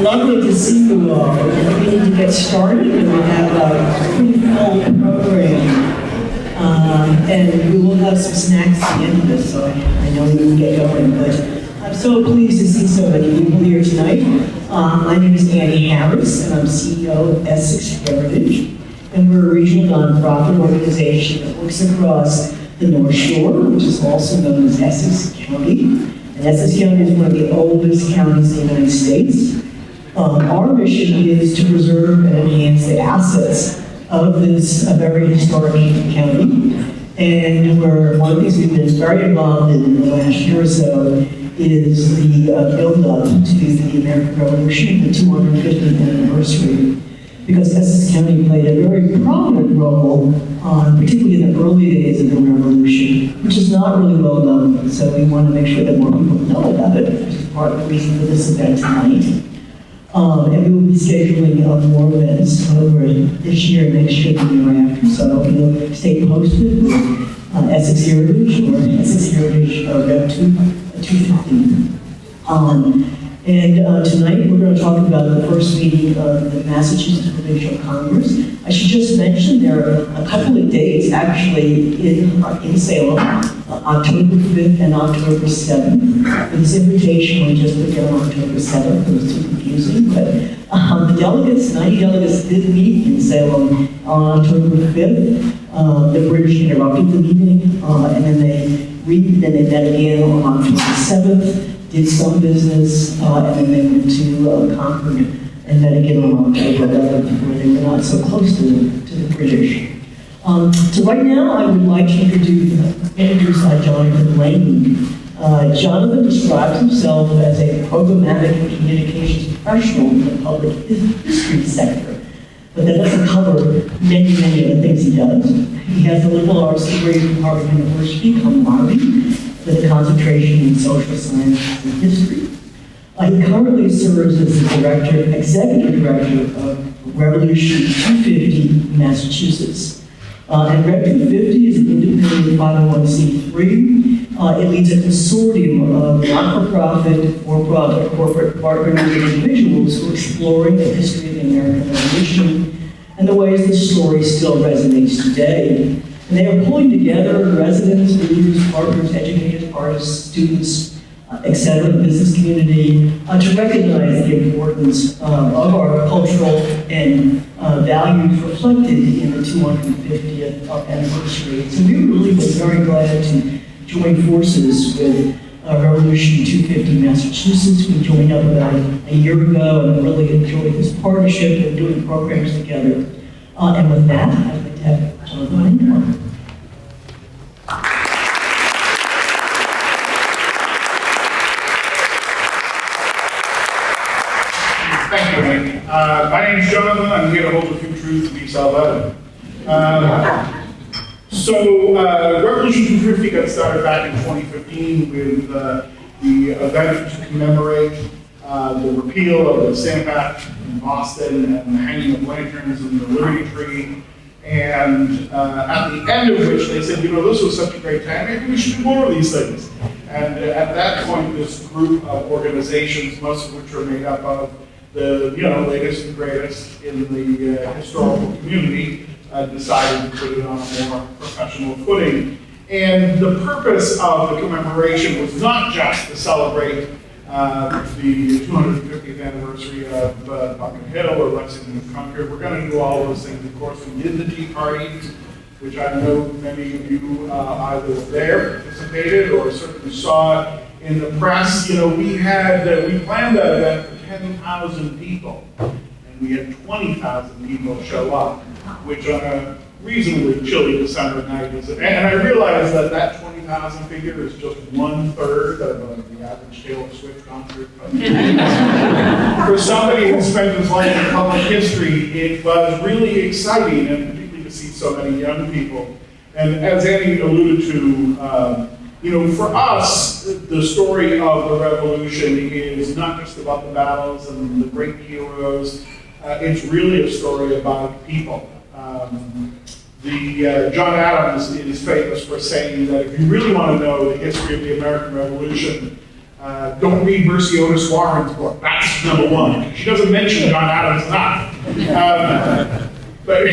lovely to see you all. We need to get started. We have a pretty full program. And we will have some snacks at the end of this, so I know we can get going. But I'm so pleased to see so many people here tonight. My name is Annie Harris, and I'm CEO of Essex Heritage. And we're a regional nonprofit organization that looks across the North Shore, which is also known as Essex County. And Essex County is one of the oldest counties in the United States. Our mission is to preserve and enhance the assets of this very historic county. And one of the things we've been very involved in the last year or so is the build-up to the American Revolution, the 250th anniversary. Because Essex County played a very prominent role, particularly in the early days of the Revolution, which is not really well known. And so we want to make sure that more people know about it, which is part of the reason for this event tonight. And we will be scheduling more events over this year, next year, and the year after. So you'll stay posted with Essex Heritage or Essex Heritage Rep 215. And tonight we're going to talk about the first meeting of the Massachusetts Provincial Congress. I should just mention there are a couple of dates actually in Salem, October 5th and October 7th. This invitation we just put down on October 7th. It was too confusing, but the delegates, 90 delegates, did meet in Salem on October 5th. The British interrupted the meeting, and then they met again on October 7th. Did some business, and then they went to Concord and then again on October 11th, where they were not so close to the British. So right now, I would like to introduce Jonathan Lane. Jonathan describes himself as a programmatic communications professional in the public history sector, but that doesn't cover many of the things he does. He has a liberal arts degree from Harvard University, camaraderie, with a concentration in social sciences and history. He currently serves as the executive director of Revolution 250 Massachusetts. And Rev 250 is an independent 501c3. It leads a consortium of not-for-profit, for-profit, corporate partners and individuals who are exploring the history of the American Revolution and the ways the story still resonates today. And they are pulling together residents, leaders, partners, educators, artists, students, etc., the business community, to recognize the importance of our cultural and values reflected in the 250th anniversary. So we really been very glad to join forces with Revolution 250 Massachusetts. We joined up about a year ago and really enjoyed this partnership and doing programs together. And with that, I'd like to have Jonathan Hancock. Thank you, Hank. My name is Jonathan. I'm here to hold a few truths to be self-evident. Revolution 250 got started back in 2015 with the event to commemorate the repeal of the Stamp Act in Boston and the hanging of lanterns and the Liberty Tree. And at the end of which they said, this was such a great time, maybe we should do more of these things. And at that point, this group of organizations, most of which are made up of the latest and greatest in the historical community, decided to put it on a more professional footing. And the purpose of the commemoration was not just to celebrate the 250th anniversary of Bunker Hill or Lexington and Concord. We're going to do all those things. Of course, we did the Tea Party, which I know many of you either were there, participated, or certainly saw in the press. We planned that event for 10,000 people, and we had 20,000 people show up, which on a reasonably chilly December night is, and I realize that 20,000 figure is just 1/3 of the average Taylor Swift concert. For somebody who spent his life in public history, it was really exciting, and particularly to see so many young people. And as Annie alluded to, for us, the story of the Revolution is not just about the battles and the great heroes. It's really a story about people. John Adams is famous for saying that if you really want to know the history of the American Revolution, Don't read Mercy Otis Warren's book. That's number one. She doesn't mention John Adams enough. But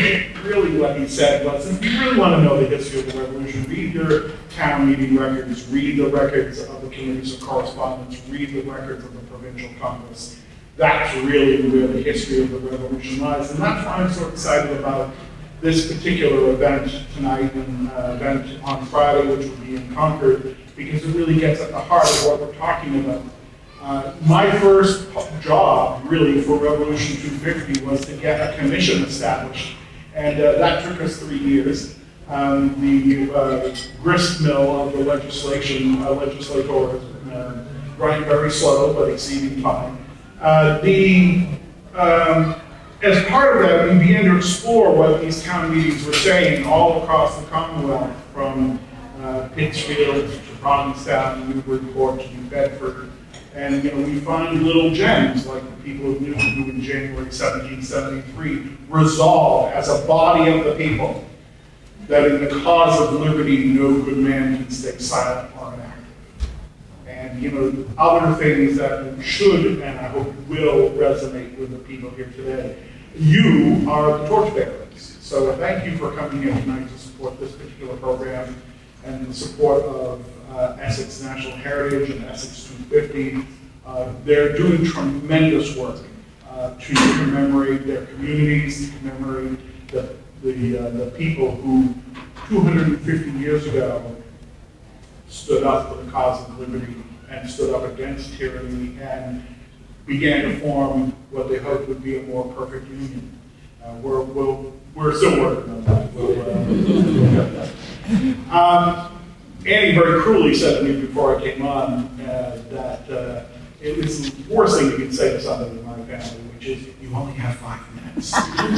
really what he said was, if you really want to know the history of the Revolution, read your town meeting records, read the records of the committees of correspondence, read the records of the Provincial Congress. That's really where the history of the Revolution lies. And that's why I'm so excited about this particular event tonight and event on Friday, which will be in Concord, because it really gets at the heart of what we're talking about. My first job, really, for Revolution 250 was to get a commission established, and that took us 3 years. The grist mill of the legislator grind very slow, but exceeding time. As part of that, we began to explore what these town meetings were saying all across the Commonwealth, from Pittsfield to Provincetown, Newburyport to New Bedford. And we find little gems like the people of Newton, who in January 1773 resolved as a body of the people that in the cause of liberty no good man can stay silent or inactive. And other things that should and I hope will resonate with the people here today. You are the torchbearers. So thank you for coming here tonight to support this particular program and in support of Essex National Heritage and Essex 250. They're doing tremendous work to commemorate their communities, to commemorate the people who 250 years ago stood up for the cause of liberty and stood up against tyranny and began to form what they hoped would be a more perfect union. We're still working on that. We'll get that. Annie very cruelly said to me before I came on that it was the worst thing you could say to somebody in my family, which is, you only have 5 minutes. So I'm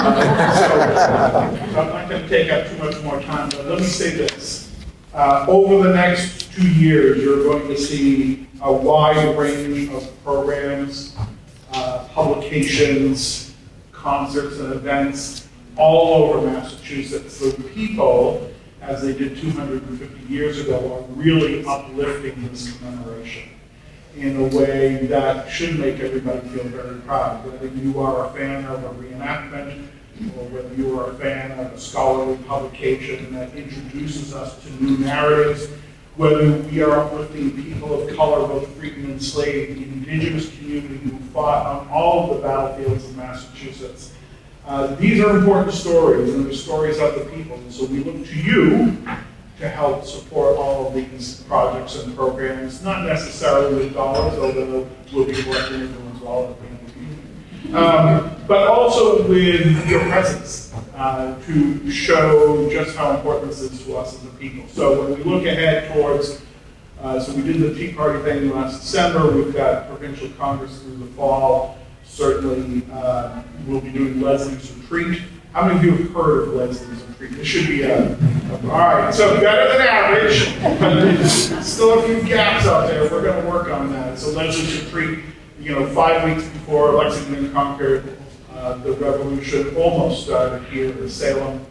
not going to take up too much more time, but let me say this. Over the next 2 years, you're going to see a wide range of programs, publications, concerts, and events all over Massachusetts. So people, as they did 250 years ago, are really uplifting this commemoration in a way that should make everybody feel very proud. Whether you are a fan of a reenactment, or whether you are a fan of a scholarly publication that introduces us to new narratives, whether we are uplifting people of color, both free and enslaved, the indigenous community who fought on all of the battlefields of Massachusetts. These are important stories, and they're stories of the people. And so we look to you to help support all of these projects and programs, not necessarily with dollars, although we'll be collecting them as well at the end of the evening, but also with your presence to show just how important this is to us as a people. So when we look ahead towards, so we did the Tea Party thing last December, we've got Provincial Congress through the fall. Certainly, we'll be doing Leslie's Retreat. How many of you have heard of Leslie's Retreat? This should be all right, so better than average, but there's still a few gaps out there. We're going to work on that. So Leslie's Retreat, 5 weeks before Lexington and Concord, the revolution almost started here in Salem.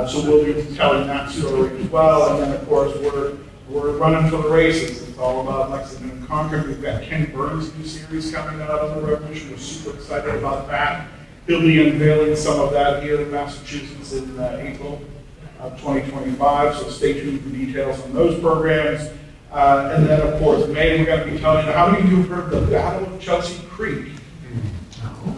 So we'll be telling that story as well. And then, of course, we're running for the races. It's all about Lexington and Concord. We've got Ken Burns' new series coming out of the Revolution. We're super excited about that. He'll be unveiling some of that here in Massachusetts in April of 2025. So stay tuned for details on those programs. And then, of course, May, we're going to be telling you, how many of you have heard of the Battle of Chelsea Creek?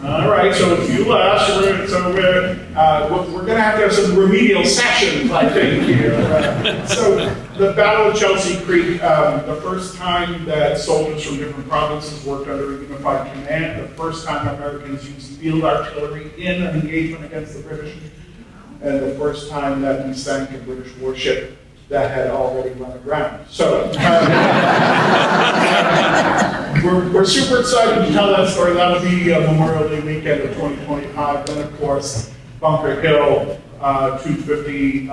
All right, so a few left. We're going to have some remedial sessions, I think, here. So the Battle of Chelsea Creek, the first time that soldiers from different provinces worked under a unified command, the first time Americans used field artillery in an engagement against the British, and the first time that we sank a British warship that had already run aground. So we're super excited to tell that story. That'll be Memorial Day weekend of 2025. Then, of course, Bunker Hill 250,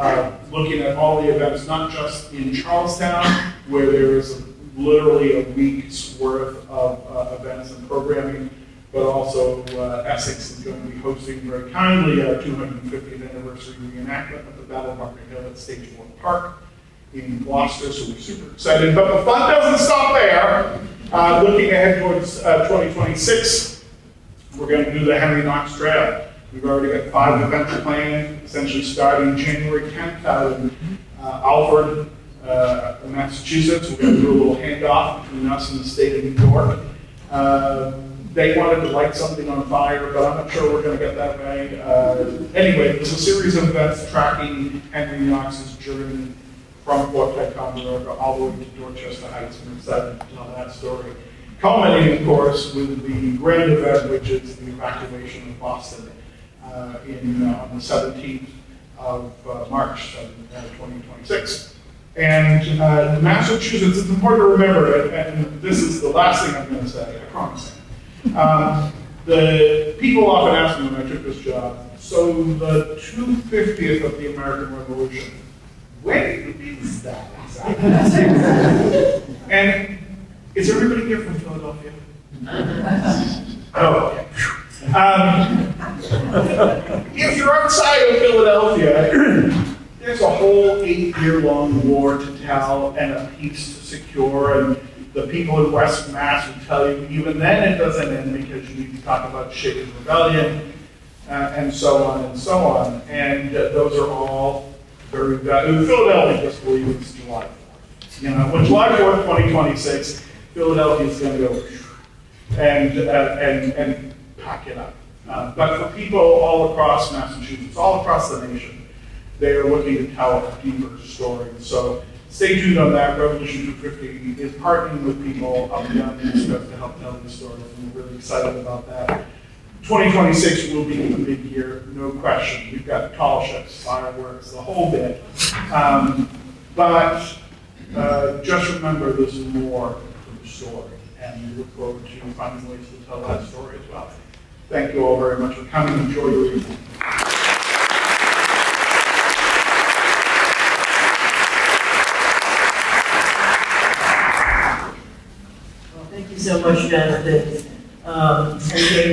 looking at all the events, not just in Charlestown, where there is literally a week's worth of events and programming, but also Essex is going to be hosting very kindly our 250th anniversary reenactment of the Battle of Bunker Hill at Stageport Park in Gloucester, so we're super excited. But the fun doesn't stop there. Looking ahead towards 2026, we're going to do the Henry Knox Trail. We've already got 5 events planned, essentially starting January 10th out in Alfred, Massachusetts. We're going to do a little handoff between us and the state of New York. They wanted to light something on fire, but I'm not sure we're going to get that right. Anyway, there's a series of events tracking Henry Knox's journey from Fort Ticonderoga all the way to Dorchester Heights. I'm excited to tell that story. Culminating, of course, with the grand event, which is the evacuation of Boston on the 17th of March 2026. And Massachusetts, it's important to remember, and this is the last thing I'm going to say, I promise. The people often ask me when I took this job, so the 250th of the American Revolution, when is that exactly? And is everybody here from Philadelphia? Oh, okay. If you're outside of Philadelphia, there's a whole 8-year-long war to tell and a peace to secure, and the people in West Mass will tell you even then it doesn't end because you need to talk about Shaken Rebellion and so on and so on. And those are all very valuable. Philadelphia just believes it's July 4th. You know, when July 4th, 2026, Philadelphia is going to go and pack it up. But for people all across Massachusetts, all across the nation, they are looking to tell a deeper story. So stay tuned on that. Revolution 250 is partnering with people up and down the East Coast to help tell these stories, and we're really excited about that. 2026 will be a big year, no question. We've got tall ships, fireworks, the whole bit. But just remember there's more to the story, and we look forward to finding ways to tell that story as well. Thank you all very much for coming. Enjoy your evening. Thank you so much, Jonathan. And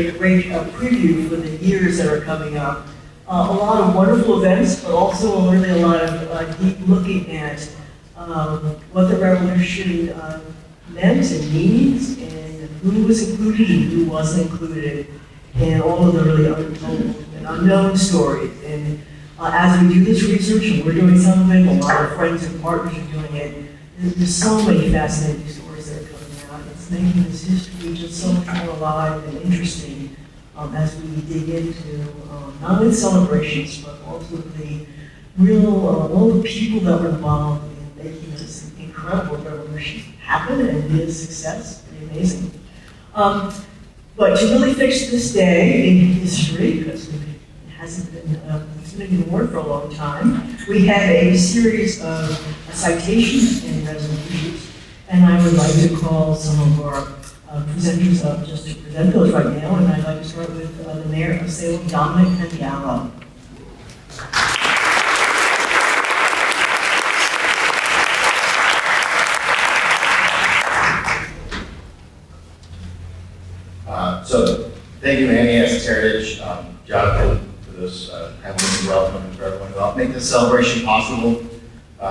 a great preview for the years that are coming up. A lot of wonderful events, but also really a lot of deep looking at what the revolution meant and means, and who was included and who wasn't included, and all of the really untold and unknown stories. And as we do this research, and we're doing some of it, a lot of friends and partners are doing it, there's so many fascinating stories that are coming out. It's making this history just so much more alive and interesting as we dig into not only celebrations, but also the real, all the people that were involved in making this incredible revolution happen and be a success. Pretty amazing. But to really fix this day in history, because it hasn't been, it's been ignored for a long time, we have a series of citations and resolutions, and I would like to call some of our presenters up just to present those right now, and I'd like to start with the Mayor of Salem, Dominic Candialo. So, thank you, Annie, as Heritage, Jonathan, for this kind welcome and for everyone who helped make this celebration possible.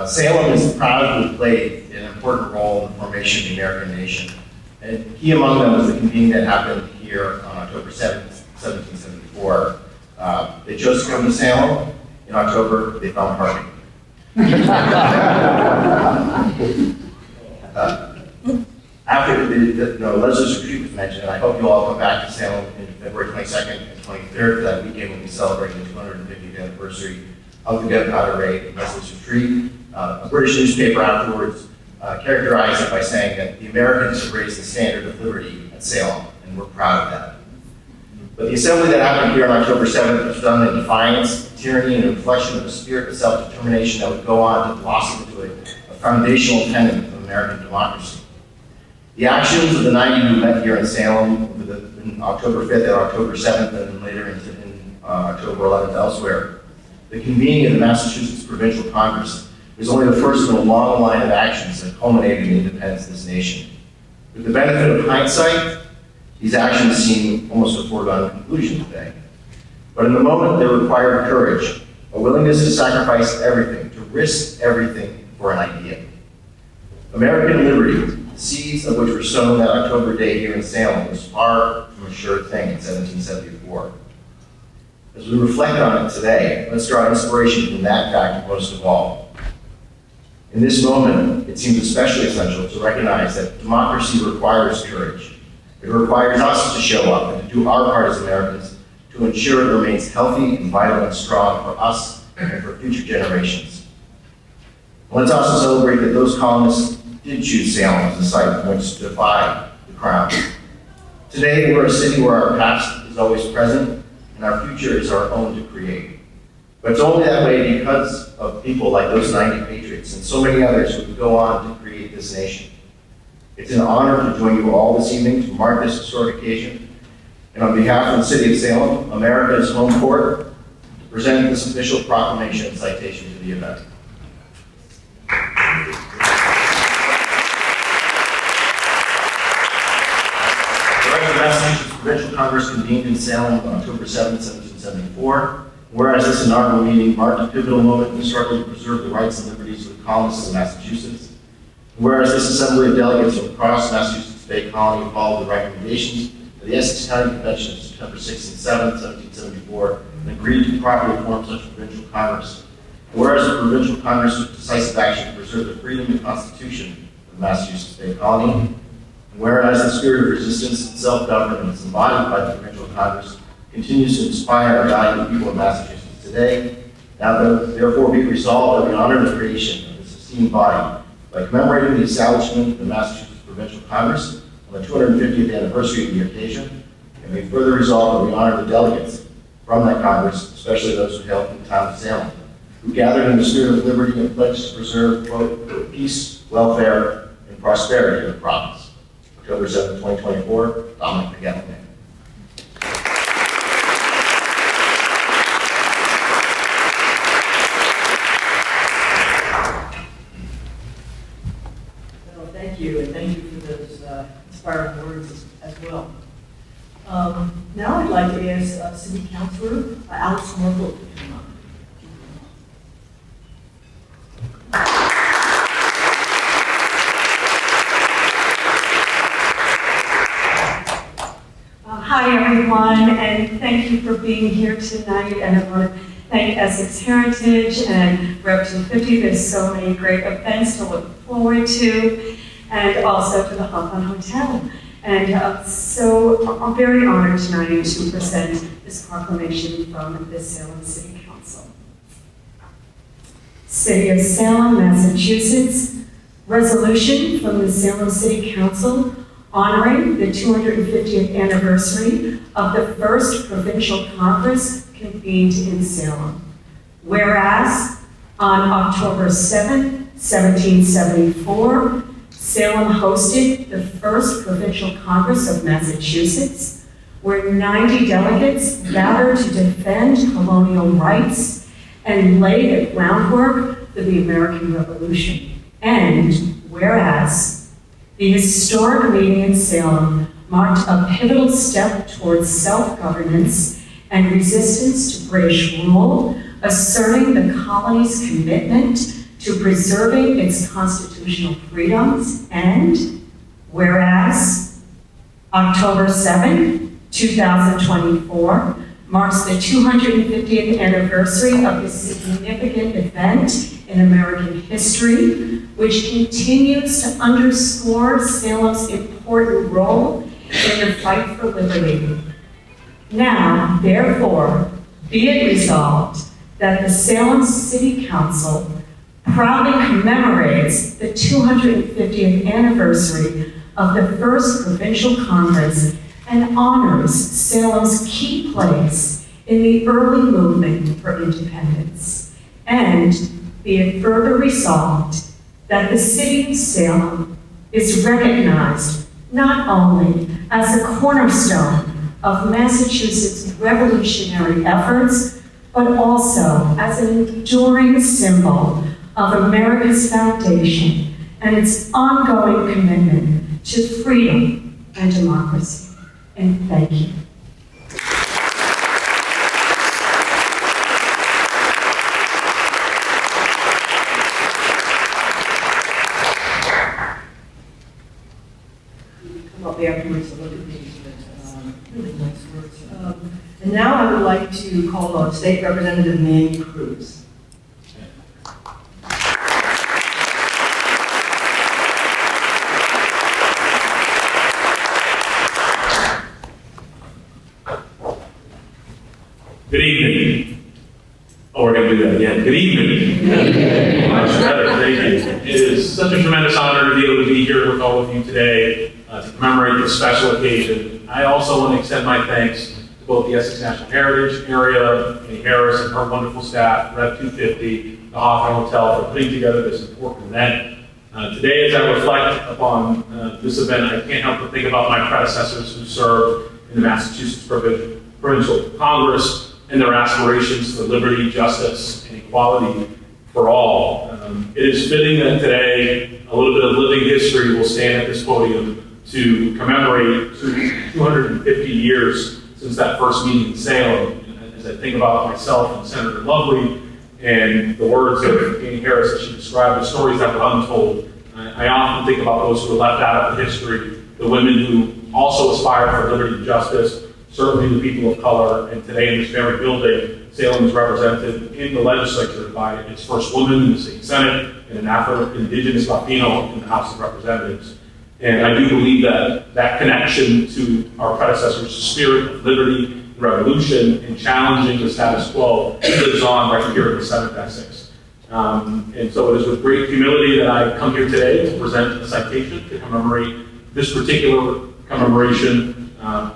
Salem is proud to have played an important role in the formation of the American nation. And key among them was the convening that happened here on October 7th, 1774. They chose to come to Salem. In October, they found parking. After the legislative retreat was mentioned, and I hope you all come back to Salem in February 22nd and 23rd for that weekend when we celebrate the 250th anniversary of the gunpowder raid and legislative retreat. A British newspaper afterwards characterized it by saying that the Americans have raised the standard of liberty at Salem, and we're proud of that. But the assembly that happened here on October 7th was done in defiance, tyranny, and a reflection of a spirit of self-determination that would go on to blossom into a foundational tenet of American democracy. The actions of the 90 who met here in Salem in October 5th and October 7th, and then later in October 11th elsewhere, the convening of the Massachusetts Provincial Congress was only the first in a long line of actions that culminated in the independence of this nation. With the benefit of hindsight, these actions seem almost a foregone conclusion today. But in the moment, they required courage, a willingness to sacrifice everything, to risk everything for an idea. American liberty the seeds of which were sown that October day here in Salem was far from a sure thing in 1774. As we reflect on it today, let's draw inspiration from that fact most of all. In this moment, it seems especially essential to recognize that democracy requires courage. It requires us to show up and to do our part as Americans to ensure it remains healthy and vital and strong for us and for future generations. Let's also celebrate that those colonists did choose Salem as a site from which to defy the crown. Today, we're a city where our past is always present and our future is our own to create. But it's only that way because of people like those 90 patriots and so many others who would go on to create this nation. It's an honor to join you all this evening to mark this historic occasion. And on behalf of the City of Salem, America's home court, to present this official proclamation and citation to the event. The Massachusetts Provincial Congress convened in Salem on October 7, 1774. Whereas this inaugural meeting marked a pivotal moment in the struggle to preserve the rights and liberties of the colonists of Massachusetts. Whereas this assembly of delegates from across Massachusetts Bay Colony followed the recommendations of the Essex County Convention of September 6 and 7, 1774, and agreed to properly form such a provincial Congress. Whereas the Provincial Congress took decisive action to preserve the freedom and constitution of the Massachusetts Bay Colony. Whereas the spirit of resistance and self-governance embodied by the Provincial Congress continues to inspire and guide the people of Massachusetts today, now therefore be resolved that we honor the creation of this esteemed body by commemorating the establishment of the Massachusetts Provincial Congress on the 250th anniversary of the occasion, and we further resolve that we honor the delegates from that Congress, especially those who hailed from the town of Salem, who gathered in the spirit of liberty and pledged to preserve, quote, peace, welfare, and prosperity of the province. October 7, 2024, Dominic McGowan. Well, thank you, and thank you for those inspiring words as well. Now I'd like to ask City Councilor Alice Merkel to come up. Hi, everyone, and thank you for being here tonight. And I want to thank Essex Heritage and Rep 250. There's so many great events to look forward to, and also to the Hawthorne Hotel. And so I'm very honored tonight to present this proclamation from the Salem City Council. City of Salem, Massachusetts, resolution from the Salem City Council honoring the 250th anniversary of the first Provincial Congress convened in Salem. Whereas, on October 7, 1774, Salem hosted the first Provincial Congress of Massachusetts, where 90 delegates gathered to defend colonial rights and lay the groundwork for the American Revolution. And whereas, the historic meeting in Salem marked a pivotal step towards self-governance and resistance to British rule, asserting the colony's commitment to preserving its constitutional freedoms. And whereas October 7, 2024 marks the 250th anniversary of this significant event in American history, which continues to underscore Salem's important role in the fight for liberty. Now, therefore, be it resolved that the Salem City Council proudly commemorates the 250th anniversary of the first Provincial Congress and honors Salem's key place in the early movement for independence. And be it further resolved that the City of Salem is recognized not only as a cornerstone of Massachusetts' revolutionary efforts, but also as an enduring symbol of America's foundation and its ongoing commitment to freedom and democracy. And thank you. to look at these, but really nice words. And now I would like to call on State Representative Manny Cruz. Good evening. Oh, we're going to do that again. Good evening. Much better, thank you. It is such a tremendous honor to be able to be here with all of you today to commemorate this special occasion. I also want to extend my thanks to both the Essex National Heritage Area, Annie Harris and her wonderful staff, Rev 250, the Hawthorne Hotel, for putting together this important event. Today, as I reflect upon this event, I can't help but think about my predecessors who served in the Massachusetts Provincial Congress and their aspirations for liberty, justice, and equality for all. It is fitting that today a little bit of living history will stand at this podium to commemorate 250 years since that first meeting in Salem. And as I think about myself and Senator Lovely and the words of Annie Harris as she described the stories that were untold, I often think about those who were left out of the history, the women who also aspired for liberty and justice, certainly the people of color, and today in this very building, Salem is represented in the legislature by its first woman in the state Senate and an Afro-Indigenous Latino in the House of Representatives. And I do believe that that connection to our predecessors' spirit of liberty and revolution and challenging the status quo lives on right here in the 7th Essex. And so it is with great humility that I come here today to present a citation to commemorate this particular commemoration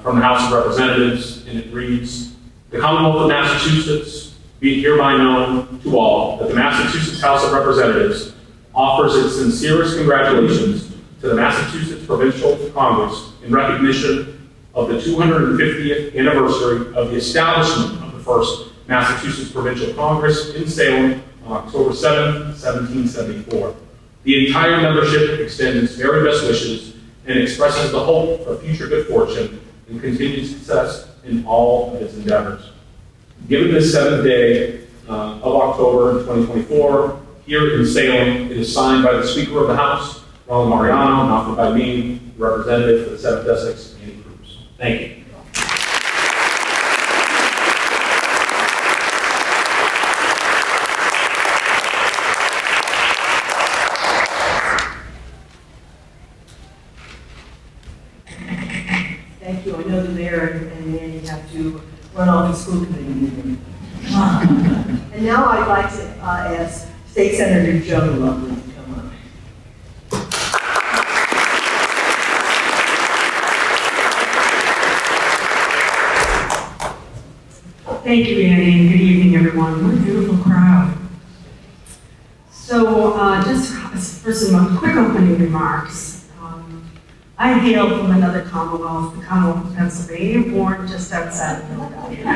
from the House of Representatives, and it reads, "The Commonwealth of Massachusetts, be it hereby known to all that the Massachusetts House of Representatives offers its sincerest congratulations to the Massachusetts Provincial Congress in recognition of the 250th anniversary of the establishment of the first Massachusetts Provincial Congress in Salem on October 7, 1774. The entire membership extends its very best wishes and expresses the hope for future good fortune and continued success in all of its endeavors. Given this 7th day of October in 2024, here in Salem, it is signed by the Speaker of the House, Ronald Mariano, and offered by me, the representative for the 7th Essex, Manny Cruz. Thank you. Thank you. I know the mayor and Manny have to run off to school committee meeting. And now I'd like to ask State Senator John Lovely to come up. Thank you, Annie, and good evening, everyone. What a beautiful crowd. So, just for some quick opening remarks. I hail from another Commonwealth, the Commonwealth of Pennsylvania, born just outside of Philadelphia. But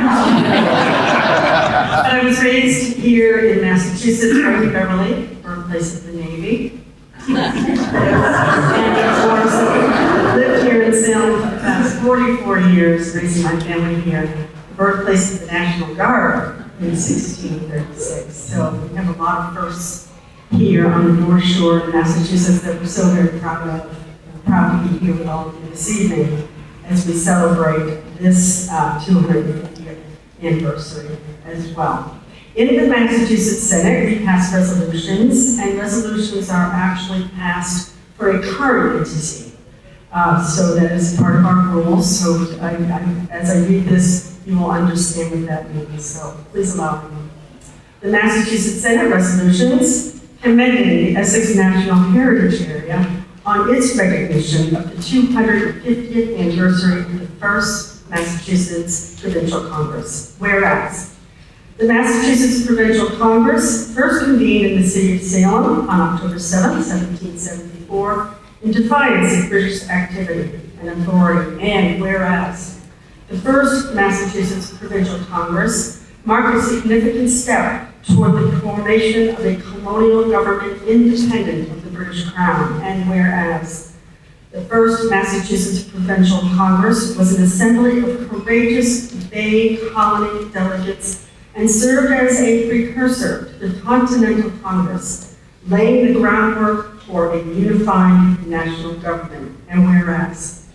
I was raised here in Massachusetts, right in Beverly, birthplace of the Navy. And of course, I lived here in Salem for the past 44 years, raising my family here, the birthplace of the National Guard in 1636. So we have a lot of firsts here on the North Shore of Massachusetts that we're so very proud of. Proud to be here with all of you this evening as we celebrate this 250th anniversary as well. In the Massachusetts Senate, we pass resolutions, and resolutions are actually passed for a current entity. So that is part of our rules. So as I read this, you will understand what that means. So please allow me. The Massachusetts Senate resolutions commending the Essex National Heritage Area on its recognition of the 250th anniversary of the first Massachusetts Provincial Congress. Whereas, the Massachusetts Provincial Congress first convened in the city of Salem on October 7, 1774, in defiance of British activity and authority. And whereas, the first Massachusetts Provincial Congress marked a significant step toward the formation of a colonial government independent of the British Crown. And whereas, the first Massachusetts Provincial Congress was an assembly of courageous Bay Colony delegates and served as a precursor to the Continental Congress, laying the groundwork for a unified national government. And whereas,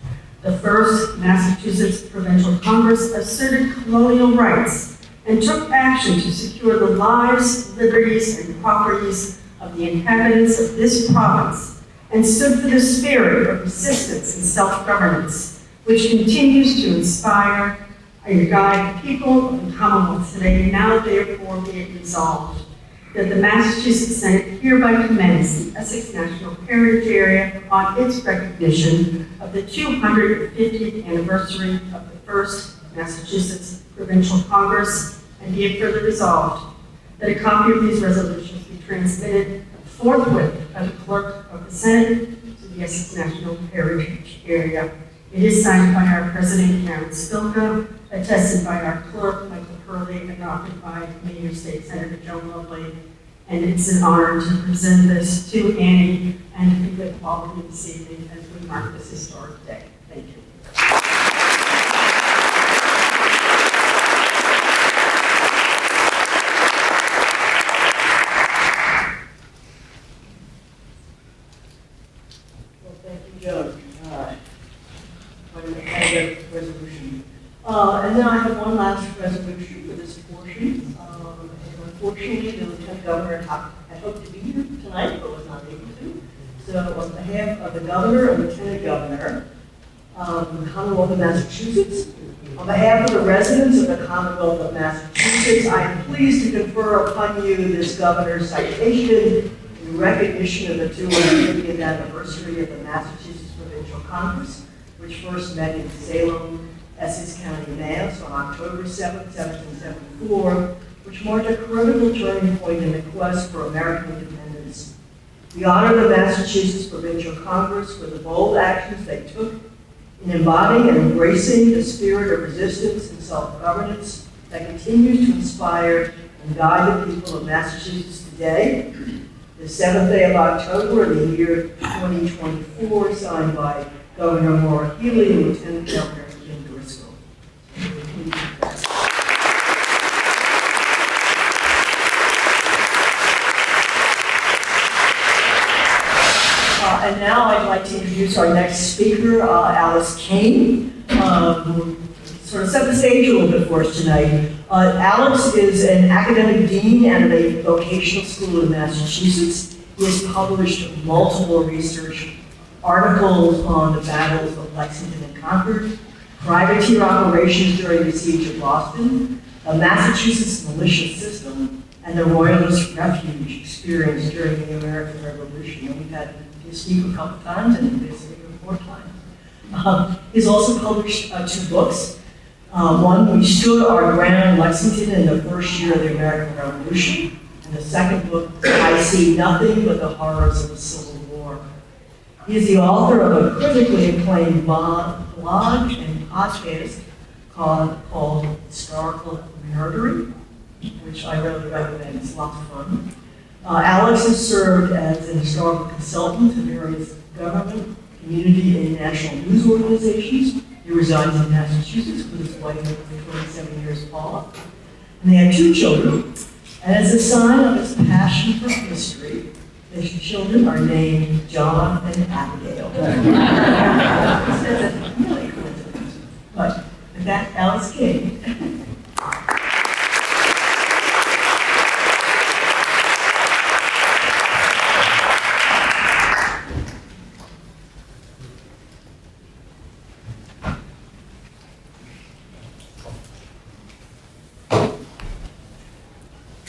The first Massachusetts Provincial Congress asserted colonial rights and took action to secure the lives, liberties, and properties of the inhabitants of this province, and stood for the spirit of resistance and self-governance, which continues to inspire and guide the people of the Commonwealth today. Now therefore be it resolved that the Massachusetts Senate hereby commends the Essex National Heritage Area on its recognition of the 250th anniversary of the first Massachusetts Provincial Congress, and be it further resolved that a copy of these resolutions be transmitted forthwith by the clerk of the Senate to the Essex National Heritage Area. It is signed by our President, Karen Spilka, attested by our clerk, Michael Hurley, and adopted by Mayor State Senator Joan Lovely. And it's an honor to present this to Annie and to be with all of you this evening as we mark this historic day. Thank you. Well, thank you, Joan. Quite an exciting resolution. And then I have one last resolution for this portion. And unfortunately, the Lieutenant Governor had hoped to be here tonight, but was not able to. So on behalf of the Governor and Lieutenant Governor of the Commonwealth of Massachusetts, on behalf of the residents of the Commonwealth of Massachusetts, I am pleased to confer upon you this Governor's citation in recognition of the 250th anniversary of the Massachusetts Provincial Congress, which first met in Salem, Essex County, Mass. on October 7, 1774, which marked a critical turning point in the quest for American independence. We honor the Massachusetts Provincial Congress for the bold actions they took in embodying and embracing the spirit of resistance and self-governance that continues to inspire and guide the people of Massachusetts today. The 7th day of October in the year 2024, signed by Governor Maura Healey and Lieutenant Governor Jim Driscoll. And now I'd like to introduce our next speaker, Alice Kane, who sort of set the stage a little bit for us tonight. Alex is an academic dean at a vocational school in Massachusetts. He has published multiple research articles on the battles of Lexington and Concord, privateer operations during the siege of Boston, the Massachusetts militia system, and the Royalist refuge experienced during the American Revolution. And we've had him speak a couple times and he's speaking 4 times. He's also published 2 books. One, We Stood Our Ground in Lexington in the First Year of the American Revolution, and the second book, I See Nothing But the Horrors of the Civil War. He is the author of a critically acclaimed blog and podcast called Historical Nerdery, which I really recommend. It's lots of fun. Alex has served as an historical consultant to various government, community, and national news organizations. He resides in Massachusetts with his wife of 27 years, Paula. And they have 2 children. And as a sign of his passion for history, his children are named John and Abigail. It's really coincidence. But with that, Alice King.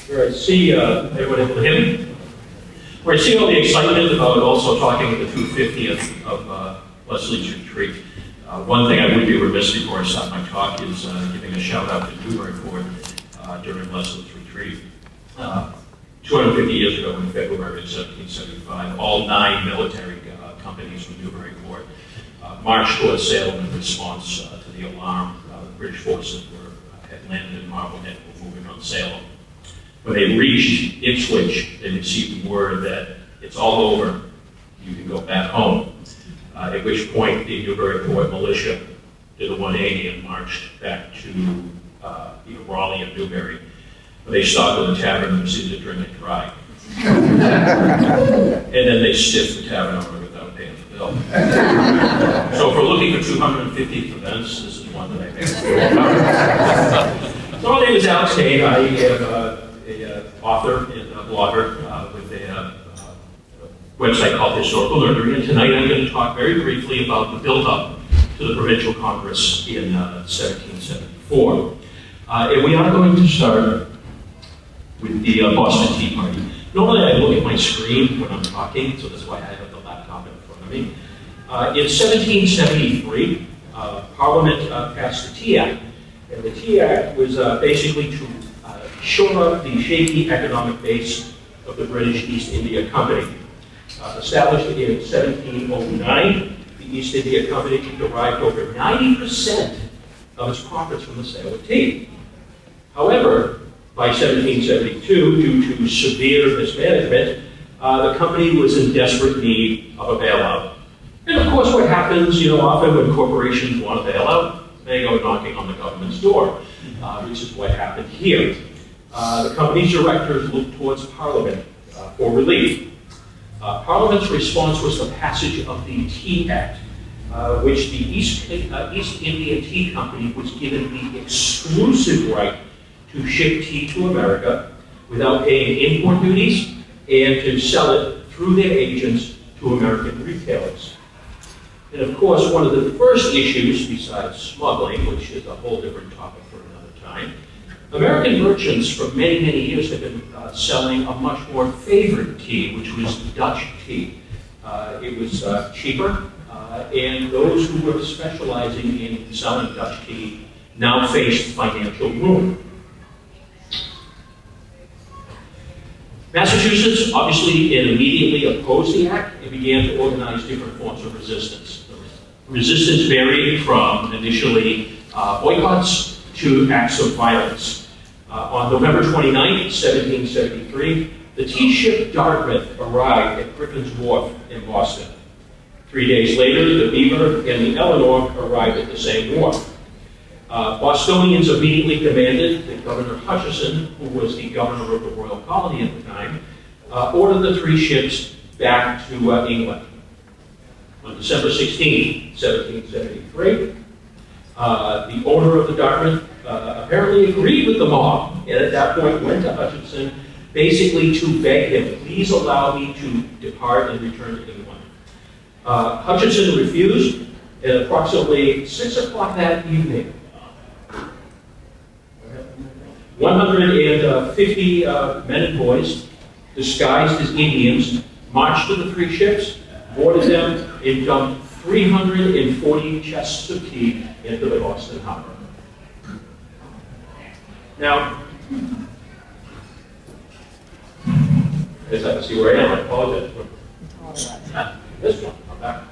Where I see everyone able to hear me? Where I see all the excitement about also talking at the 250th of Leslie's retreat. One thing I would be remiss before I start my talk is giving a shout out to Newburyport during Leslie's retreat. 250 years ago in February of 1775, all 9 military companies from Newburyport marched towards Salem in response to the alarm. The British forces had landed in Marblehead and were moving on Salem. When they reached Ipswich, they received word that it's all over, you can go back home. At which point the Newburyport militia did a 180 and marched back to either Raleigh or Newbury. But they stopped at the tavern and proceeded to drink it dry. And then they stiffed the tavern owner without paying the bill. So if we're looking for 250 events, this is one that I think. So my name is Alex Gage. I am an author and a blogger with a website called Historical Nerdery, and tonight I'm going to talk very briefly about the build-up to the Provincial Congress in 1774. And we are going to start with the Boston Tea Party. Normally I look at my screen when I'm talking, so that's why I have the laptop in front of me. In 1773, Parliament passed the Tea Act, and the Tea Act was basically to shore up the shaky economic base of the British East India Company. Established in 1709, the East India Company derived over 90% of its profits from the sale of tea. However, by 1772, due to severe mismanagement, the company was in desperate need of a bailout. And of course, what happens, often when corporations want a bailout, they go knocking on the government's door, which is what happened here. The company's directors looked towards Parliament for relief. Parliament's response was the passage of the Tea Act, which the East India Tea Company was given the exclusive right to ship tea to America without paying import duties and to sell it through their agents to American retailers. And of course, one of the first issues, besides smuggling, which is a whole different topic for another time, American merchants for many, many years have been selling a much more favored tea, which was Dutch tea. It was cheaper, and those who were specializing in selling Dutch tea now faced financial ruin. Massachusetts obviously and immediately opposed the act and began to organize different forms of resistance. Resistance varied from initially boycotts to acts of violence. On November 29, 1773, the tea ship Dartmouth arrived at Griffin's Wharf in Boston. 3 days later, the Beaver and the Eleanor arrived at the same wharf. Bostonians immediately demanded that Governor Hutchinson, who was the governor of the royal colony at the time, order the three ships back to England. On December 16, 1773, the owner of the Dartmouth apparently agreed with the mob, and at that point went to Hutchinson basically to beg him, please allow me to depart and return to England. Hutchinson refused, and approximately 6 o'clock that evening, 150 men and boys, disguised as Indians, marched to the three ships, boarded them, and dumped 340 chests of tea into the Boston Harbor. Now, I just have to see where I am. I apologize. This one, I'm back.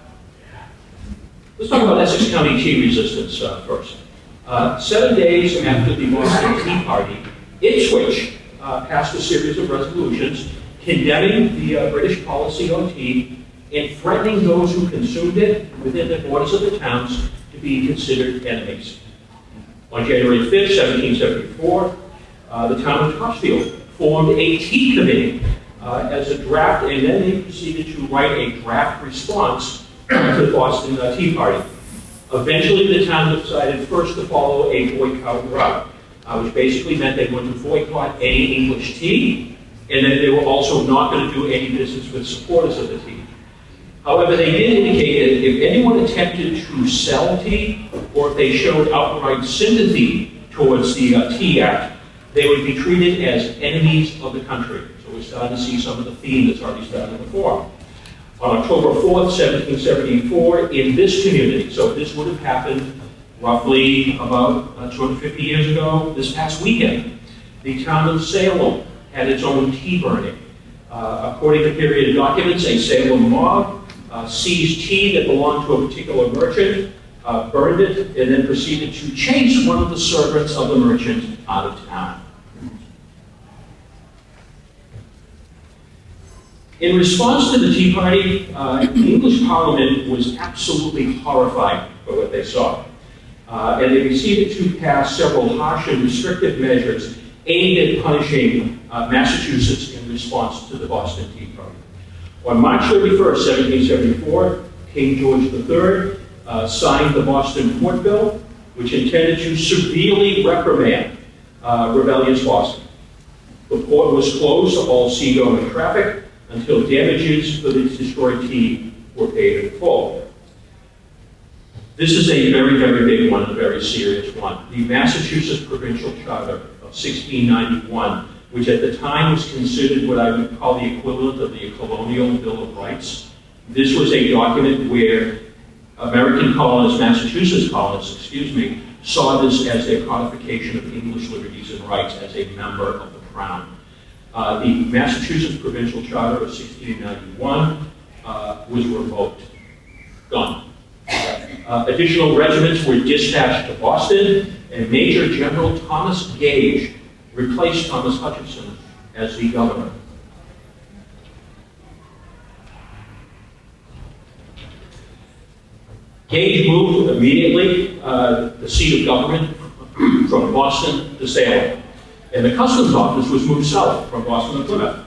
Let's talk about Essex County tea resistance first. 7 days after the Boston Tea Party, Ipswich passed a series of resolutions condemning the British policy on tea and threatening those who consumed it within the borders of the towns to be considered enemies. On January 5th, 1774, the town of Topsfield formed a tea committee as a draft, and then they proceeded to write a draft response to the Boston Tea Party. Eventually, the town decided first to follow a boycott route, which basically meant they were going to boycott any English tea, and then they were also not going to do any business with supporters of the tea. However, they did indicate that if anyone attempted to sell tea, or if they showed outright sympathy towards the Tea Act, they would be treated as enemies of the country. So we're starting to see some of the theme that's already started before. On October 4th, 1774, in this community, so this would have happened roughly about 250 years ago, this past weekend, the town of Salem had its own tea burning. According to period documents, a Salem mob seized tea that belonged to a particular merchant, burned it, and then proceeded to chase one of the servants of the merchant out of town. In response to the Tea Party, the English Parliament was absolutely horrified by what they saw. And they proceeded to pass several harsh and restrictive measures aimed at punishing Massachusetts in response to the Boston Tea Party. On March 31st, 1774, King George III signed the Boston Port Bill, which intended to severely reprimand rebellious Boston. The port was closed to all seagoing traffic until damages for the destroyed tea were paid in full. This is a very, very big one, a very serious one. The Massachusetts Provincial Charter of 1691, which at the time was considered what I would call the equivalent of the colonial Bill of Rights. This was a document where American colonists, Massachusetts colonists, saw this as a codification of English liberties and rights as a member of the Crown. The Massachusetts Provincial Charter of 1691 was revoked. Gone. Additional regiments were dispatched to Boston, and Major General Thomas Gage replaced Thomas Hutchinson as the governor. Gage moved immediately the seat of government from Boston to Salem, and the customs office was moved south from Boston to Plymouth.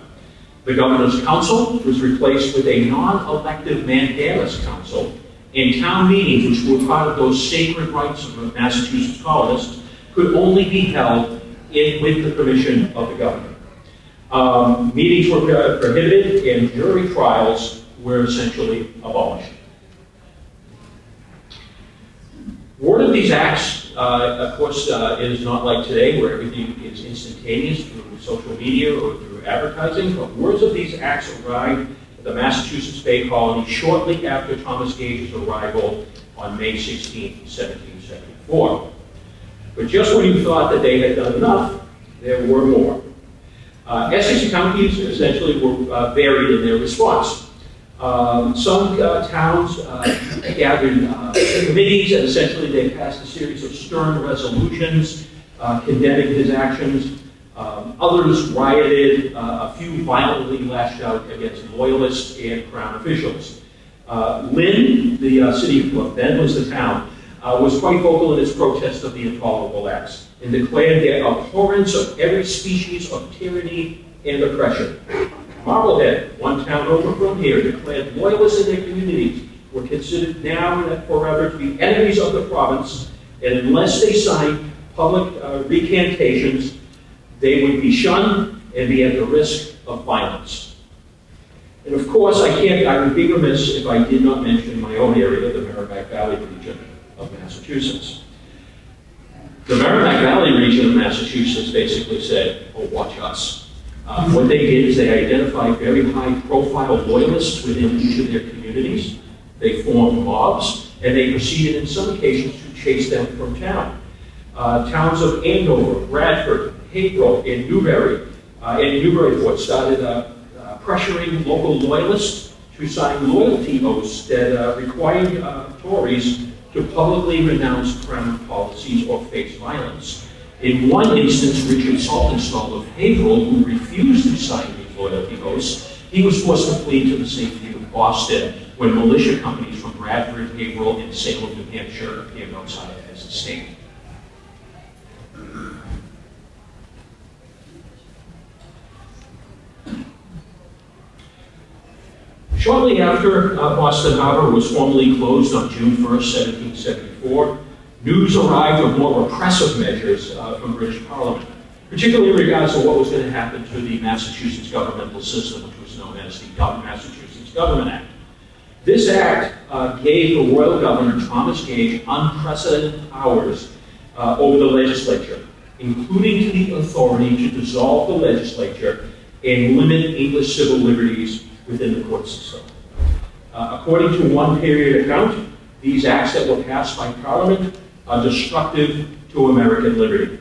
The governor's council was replaced with a non-elective mandamus council, and town meetings, which were part of those sacred rights of the Massachusetts colonists, could only be held with the permission of the governor. Meetings were prohibited, and jury trials were essentially abolished. Word of these acts, of course, is not like today where everything is instantaneous through social media or through advertising, but words of these acts arrived at the Massachusetts Bay Colony shortly after Thomas Gage's arrival on May 16, 1774. But just when you thought that they had done enough, there were more. Essex counties essentially were varied in their response. Some towns gathered committees, and essentially they passed a series of stern resolutions condemning his actions. Others rioted, a few violently lashed out against loyalists and Crown officials. Lynn, the city of Bend was the town, was quite vocal in its protest of the intolerable acts and declared their abhorrence of every species of tyranny and oppression. Marblehead, one town over from here, declared loyalists in their communities were considered now and forever to be enemies of the province, and unless they signed public recantations, they would be shunned and be at the risk of violence. And of course, I would be remiss if I did not mention my own area, the Merrimack Valley region of Massachusetts. The Merrimack Valley region of Massachusetts basically said, oh, watch us. What they did is they identified very high-profile loyalists within each of their communities. They formed mobs, and they proceeded in some occasions to chase them from town. Towns of Andover, Bradford, Haverhill, and Newburyport started pressuring local loyalists to sign loyalty oaths that required Tories to publicly renounce Crown policies or face violence. In one instance, Richard Saltonstall of Haverhill, who refused to sign these loyalty oaths, he was forced to flee to the safety of Boston when militia companies from Bradford, Haverhill, and Salem, New Hampshire appeared outside his estate. Shortly after Boston Harbor was formally closed on June 1st, 1774, news arrived of more repressive measures from British Parliament, particularly in regards to what was going to happen to the Massachusetts governmental system, which was known as the Massachusetts Government Act. This act gave the royal governor, Thomas Gage, unprecedented powers over the legislature, including to the authority to dissolve the legislature and limit English civil liberties within the court system. According to one period account, these acts that were passed by Parliament are destructive to American liberty.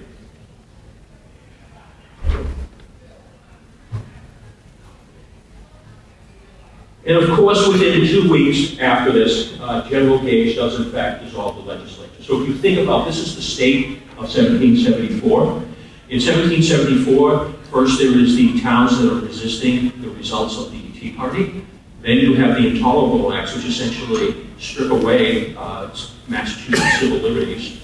And of course, within 2 weeks after this, General Gage does in fact dissolve the legislature. So if you think about this is the state of 1774. In 1774, first there is the towns that are resisting the results of the Tea Party. Then you have the Intolerable Acts, which essentially strip away Massachusetts civil liberties.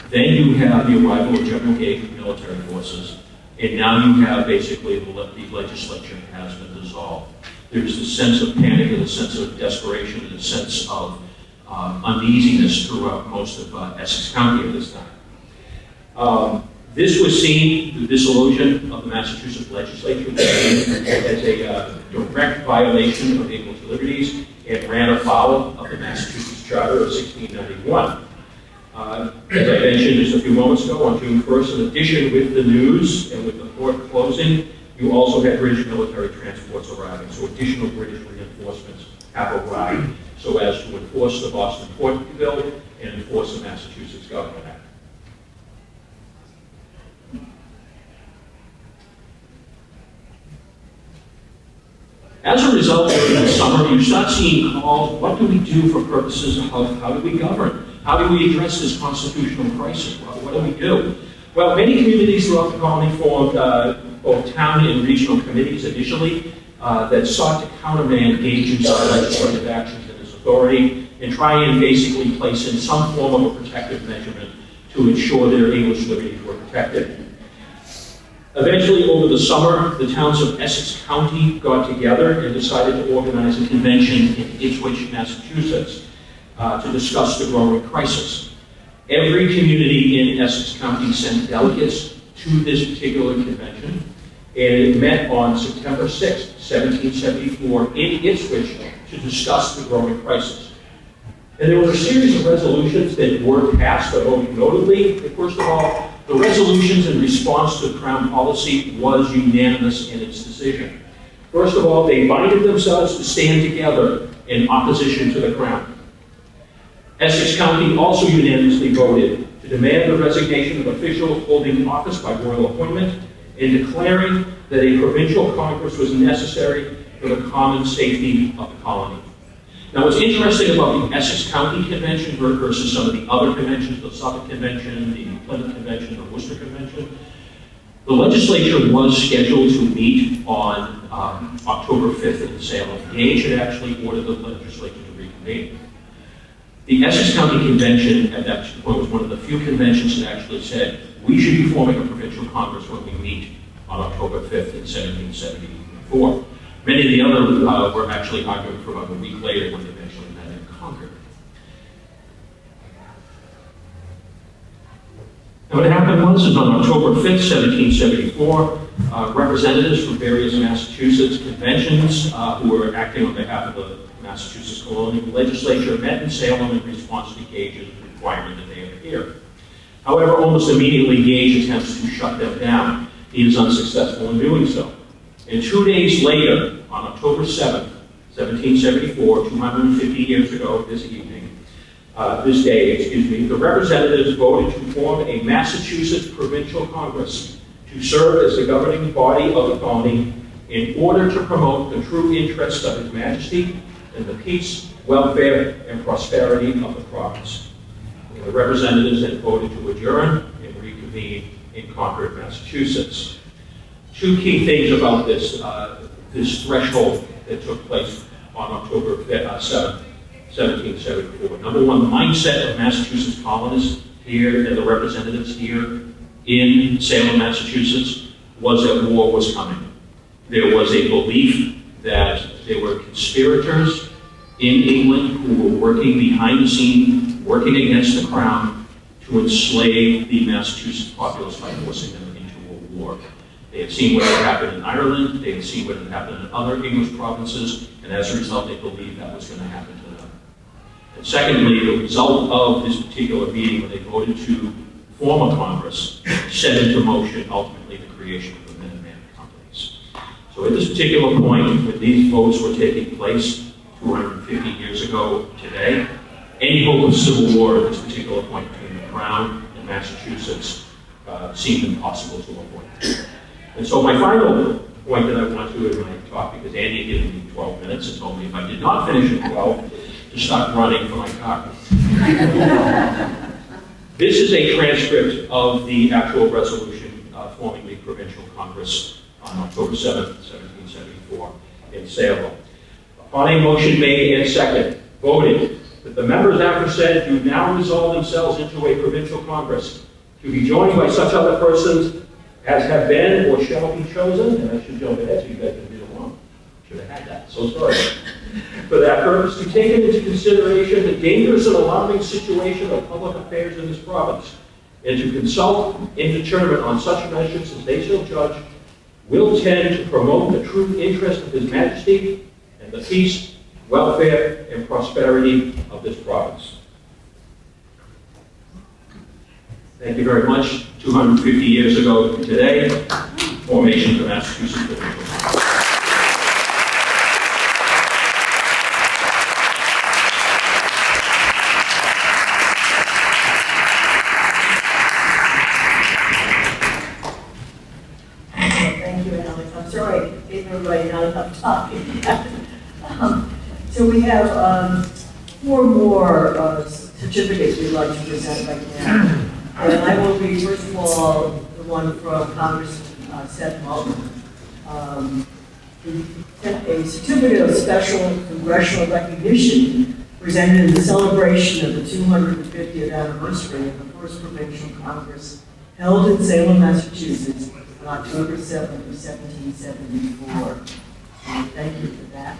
Then you have the arrival of General Gage with military forces. And now you have basically the legislature has been dissolved. There's a sense of panic and a sense of desperation and a sense of uneasiness throughout most of Essex County at this time. This was seen, the dissolution of the Massachusetts legislature was seen as a direct violation of equal liberties and ran afoul of the Massachusetts Charter of 1691. As I mentioned just a few moments ago, on June 1st, in addition with the news and with the port closing, you also had British military transports arriving, so additional British reinforcements have arrived so as to enforce the Boston Port Bill and enforce the Massachusetts Government Act. As a result, during the summer, you start seeing calls, what do we do for purposes of how do we govern? How do we address this constitutional crisis? What do we do? Well, many communities throughout the colony formed both town and regional committees initially that sought to countermand Gage's legislative actions and his authority and try and basically place in some form of a protective measurement to ensure their English liberties were protected. Eventually, over the summer, the towns of Essex County got together and decided to organize a convention in Ipswich, Massachusetts, to discuss the growing crisis. Every community in Essex County sent delegates to this particular convention, and it met on September 6, 1774, in Ipswich to discuss the growing crisis. And there were a series of resolutions that were passed, but notably, first of all, the resolutions in response to Crown policy was unanimous in its decision. First of all, they binded themselves to stand together in opposition to the Crown. Essex County also unanimously voted to demand the resignation of officials holding office by royal appointment and declaring that a provincial congress was necessary for the common safety of the colony. Now, what's interesting about the Essex County Convention versus some of the other conventions, the Suffolk Convention, the Plymouth Convention, the Worcester Convention, the legislature was scheduled to meet on October 5th in Salem. Gage had actually ordered the legislature to reconvene. The Essex County Convention at that point was one of the few conventions that actually said, we should be forming a provincial congress when we meet on October 5th in 1774. Many of the other were actually arguing for about a week later when they eventually met in Concord. And what happened was on October 5th, 1774, representatives from various Massachusetts conventions who were acting on behalf of the Massachusetts colonial legislature met in Salem in response to Gage's requirement that they appear. However, almost immediately, Gage attempts to shut them down. He is unsuccessful in doing so. And 2 days later, on October 7th, 1774, 250 years ago this day, the representatives voted to form a Massachusetts Provincial Congress to serve as the governing body of the colony in order to promote the true interests of His Majesty and the peace, welfare, and prosperity of the province. The representatives then voted to adjourn and reconvene in Concord, Massachusetts. Two key things about this threshold that took place on October 7th, 1774. Number one, the mindset of Massachusetts colonists here and the representatives here in Salem, Massachusetts, was that war was coming. There was a belief that there were conspirators in England who were working behind the scenes, working against the Crown to enslave the Massachusetts populace by forcing them into a war. They had seen what had happened in Ireland, they had seen what had happened in other English provinces, and as a result, they believed that was going to happen to them. And secondly, the result of this particular meeting, when they voted to form a Congress, set into motion, ultimately, the creation of the Minuteman companies. So at this particular point, when these votes were taking place 250 years ago today, any hope of civil war at this particular point between the Crown and Massachusetts seemed impossible to avoid. And so my final point that I want to in my talk, because Andy had given me 12 minutes and told me if I did not finish in 12, to stop running for my car. This is a transcript of the actual resolution forming the Provincial Congress on October 7th, 1774 in Salem. Upon a motion made and seconded, voted, that the members aforesaid do now resolve themselves into a Provincial Congress, to be joined by such other persons as have been or shall be chosen, and I should jump ahead so you guys can read along, Should have had that, so sorry. For that purpose, to take into consideration the dangerous and alarming situation of public affairs in this province, and to consult and determine on such measures as they shall judge will tend to promote the true interest of His Majesty and the peace, welfare, and prosperity of this province. Thank you very much. 250 years ago today, formation of the Massachusetts Provincial Congress. Thank you, Alex. I'm sorry, I gave everybody not enough time. So we have 4 more certificates we'd like to present right now. And I will read, first of all, the one from Congressman Seth Moulton. A certificate of special congressional recognition presented in the celebration of the 250th anniversary of the first Provincial Congress held in Salem, Massachusetts on October 7th of 1774. Thank you for that.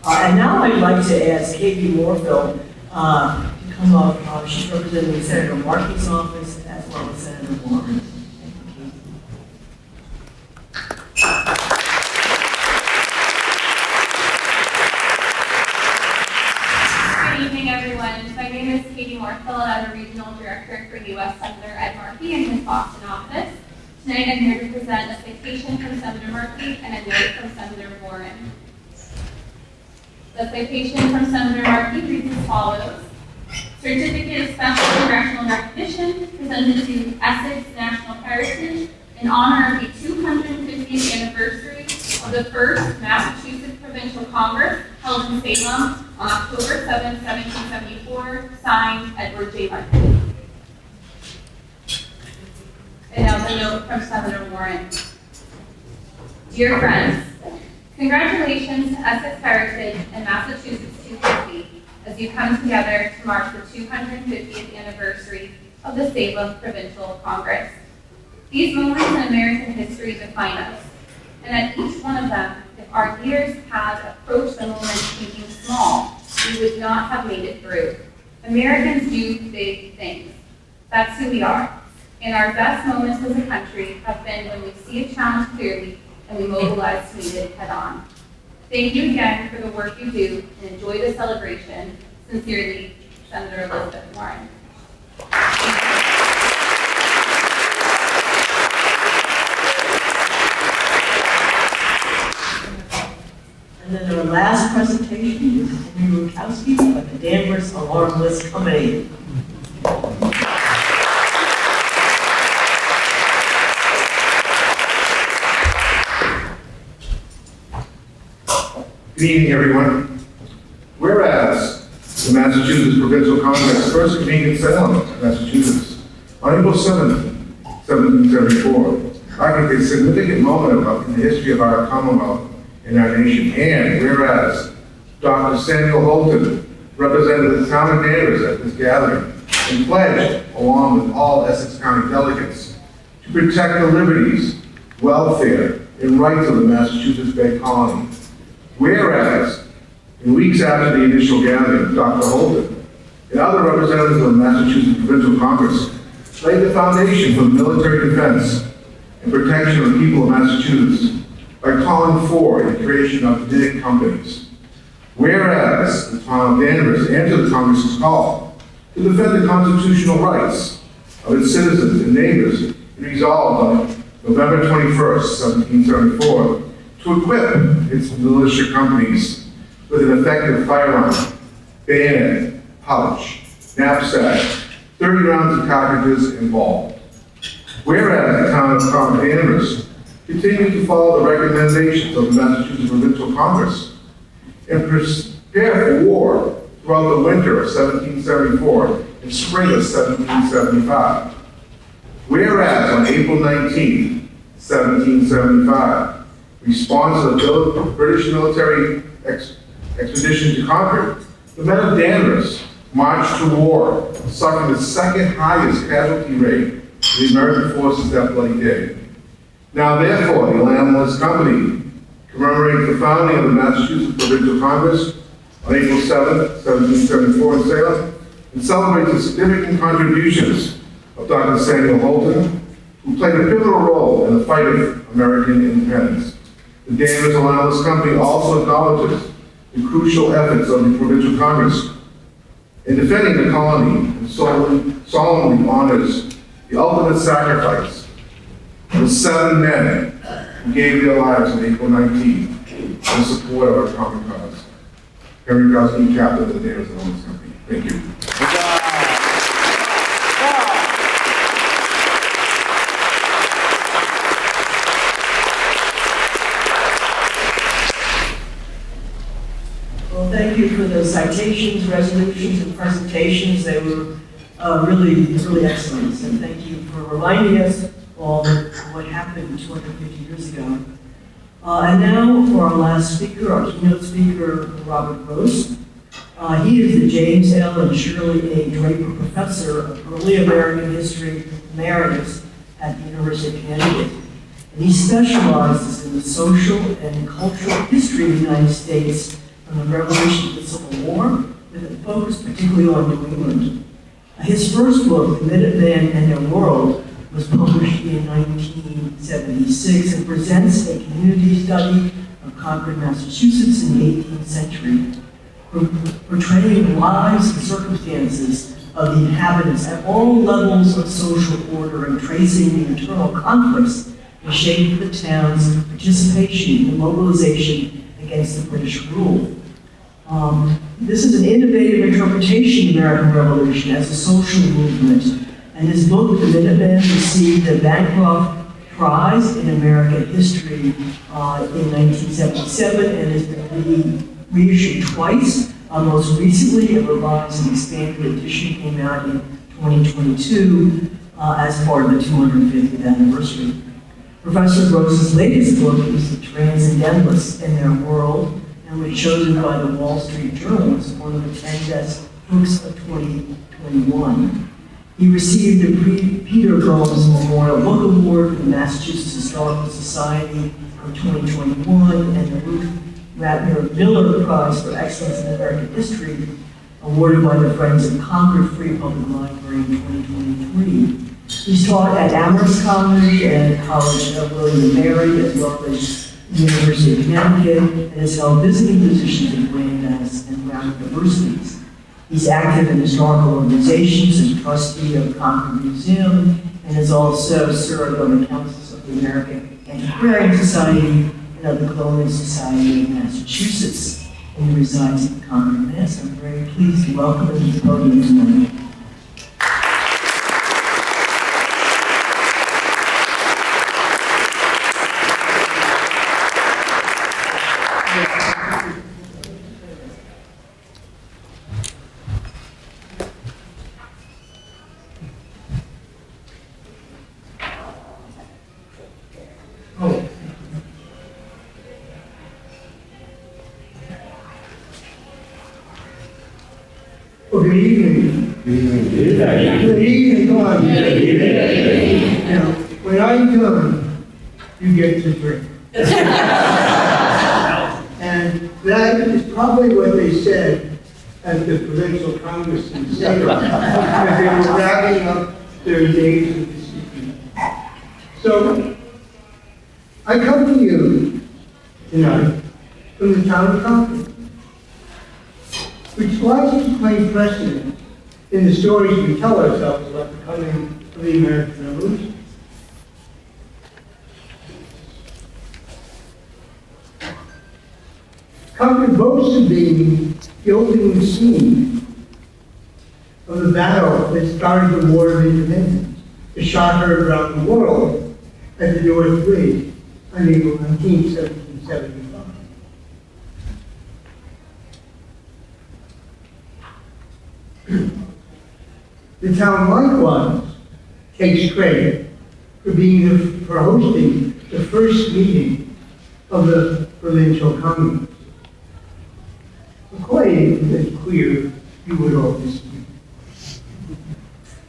And now I'd like to ask Katie Moorfield to come up. She's representing Senator Markey's office as well as Senator Warren. Thank you, Katie. Good evening, everyone. My name is Katie Moorfield. I'm a regional director for U.S. Senator Ed Markey in his Boston office. Tonight I'm here to present a citation from Senator Markey and a note from Senator Warren. The citation from Senator Markey reads as follows. Certificate of Special Congressional Recognition presented to Essex National Heritage in honor of the 250th anniversary of the first Massachusetts Provincial Congress held in Salem on October 7, 1774, signed Edward J. Markey. And now the note from Senator Warren. Dear friends, congratulations to Essex Heritage and Massachusetts 250 as you come together to mark the 250th anniversary of the Salem Provincial Congress. These moments in American history define us, and at each one of them, if our leaders had approached the moment thinking small, we would not have made it through. Americans do big things. That's who we are. And our best moments as a country have been when we see a challenge clearly and we mobilize to meet it head on. Thank you again for the work you do and enjoy the celebration. Sincerely, Senator Elizabeth Warren. And then our last presentation is Henry Rukowski by the Danvers Alarm List Company. Good evening, everyone. Whereas the Massachusetts Provincial Congress first convened in Salem, Massachusetts, on April 7th, 1774, marking a significant moment in the history of our Commonwealth and our nation. And whereas Dr. Samuel Holton represented the town of Danvers at this gathering and pledged, along with all Essex County delegates, to protect the liberties, welfare, and rights of the Massachusetts Bay Colony. Whereas, in weeks after the initial gathering, Dr. Holton and other representatives of the Massachusetts Provincial Congress laid the foundation for military defense and protection of the people of Massachusetts by calling for the creation of DIG companies. Whereas, the town of Danvers answered the Congress's call to defend the constitutional rights of its citizens and neighbors and resolved on November 21st, 1774, to equip its militia companies with an effective firearm, bayonet, pouch, knapsack, 30 rounds of cartridges, and ball. Whereas the town of Danvers continued to follow the recommendations of the Massachusetts Provincial Congress and prepare for war throughout the winter of 1774 and spring of 1775. Whereas on April 19, 1775, response to the British military expedition to Concord, the men of Danvers marched to war, suffering the second highest casualty rate in the American forces that bloody day. Now therefore, the Alarm List Company commemorates the founding of the Massachusetts Provincial Congress on April 7, 1774 in Salem, and celebrates the significant contributions of Dr. Samuel Holton, who played a pivotal role in the fight of American independence. The Danvers Allowance Company also acknowledges the crucial efforts of the Provincial Congress in defending the colony and solemnly honors the ultimate sacrifice of the 7 men who gave their lives on April 19 in support of our common cause. Henry Gosling, Captain of the Danvers Allowance Company. Thank you. Well, thank you for the citations, resolutions, and presentations. They were really excellent. And thank you for reminding us all of what happened 250 years ago. And now for our last speaker, our keynote speaker, Robert Gross. He is the James L. and Shirley A. Draper Professor of Early American History Emeritus at the University of Connecticut. And he specializes in the social and cultural history of the United States from the Revolution to the Civil War, with a focus particularly on New England. His first book, The Minutemen and Their World, was published in 1976 and presents a community study of Concord, Massachusetts in the 18th century, portraying the lives and circumstances of the inhabitants at all levels of social order and tracing the internal conflicts that shaped the town's participation in mobilization against the British rule. This is an innovative interpretation of the American Revolution as a social movement, and his book, The Minutemen, received the Bancroft Prize in American History in 1977 and has been reissued twice. Most recently, a revised and expanded edition came out in 2022 as part of the 250th anniversary. Professor Gross's latest book is The Transcendentalists and Their World, and was chosen by the Wall Street Journal as one of the 10 best books of 2021. He received the Peter Gomes Memorial Book Award from the Massachusetts Historical Society in 2021 and the Ruth Ratner Miller Prize for Excellence in American History, awarded by the Friends of Concord Free Public Library in 2023. He's taught at Amherst College and College of William and Mary, as well as the University of Connecticut, and has held visiting positions at Brandeis and Brown universities. He's active in historical organizations as trustee of Concord Museum, and has also served on the councils of the American Antiquarian Society and of the Colonial Society of Massachusetts, and he resides in Concord, Mass. I'm very pleased to welcome him to the podium tonight. Good evening. Good evening, go on. Now, when I'm done, you get to drink. And that is probably what they said at the Provincial Congress in Salem, because they were wrapping up their days of this evening. So, I come to you tonight from the town of Concord, which likes to claim precedence in the stories we tell ourselves about the coming of the American Revolution. Concord boasts of being the opening scene of the battle that started the War of Independence, the shot heard around the world at the North Bridge on April 19, 1775. The town likewise takes credit for hosting the first meeting of the Provincial Congress. Quite as clear you would all disagree.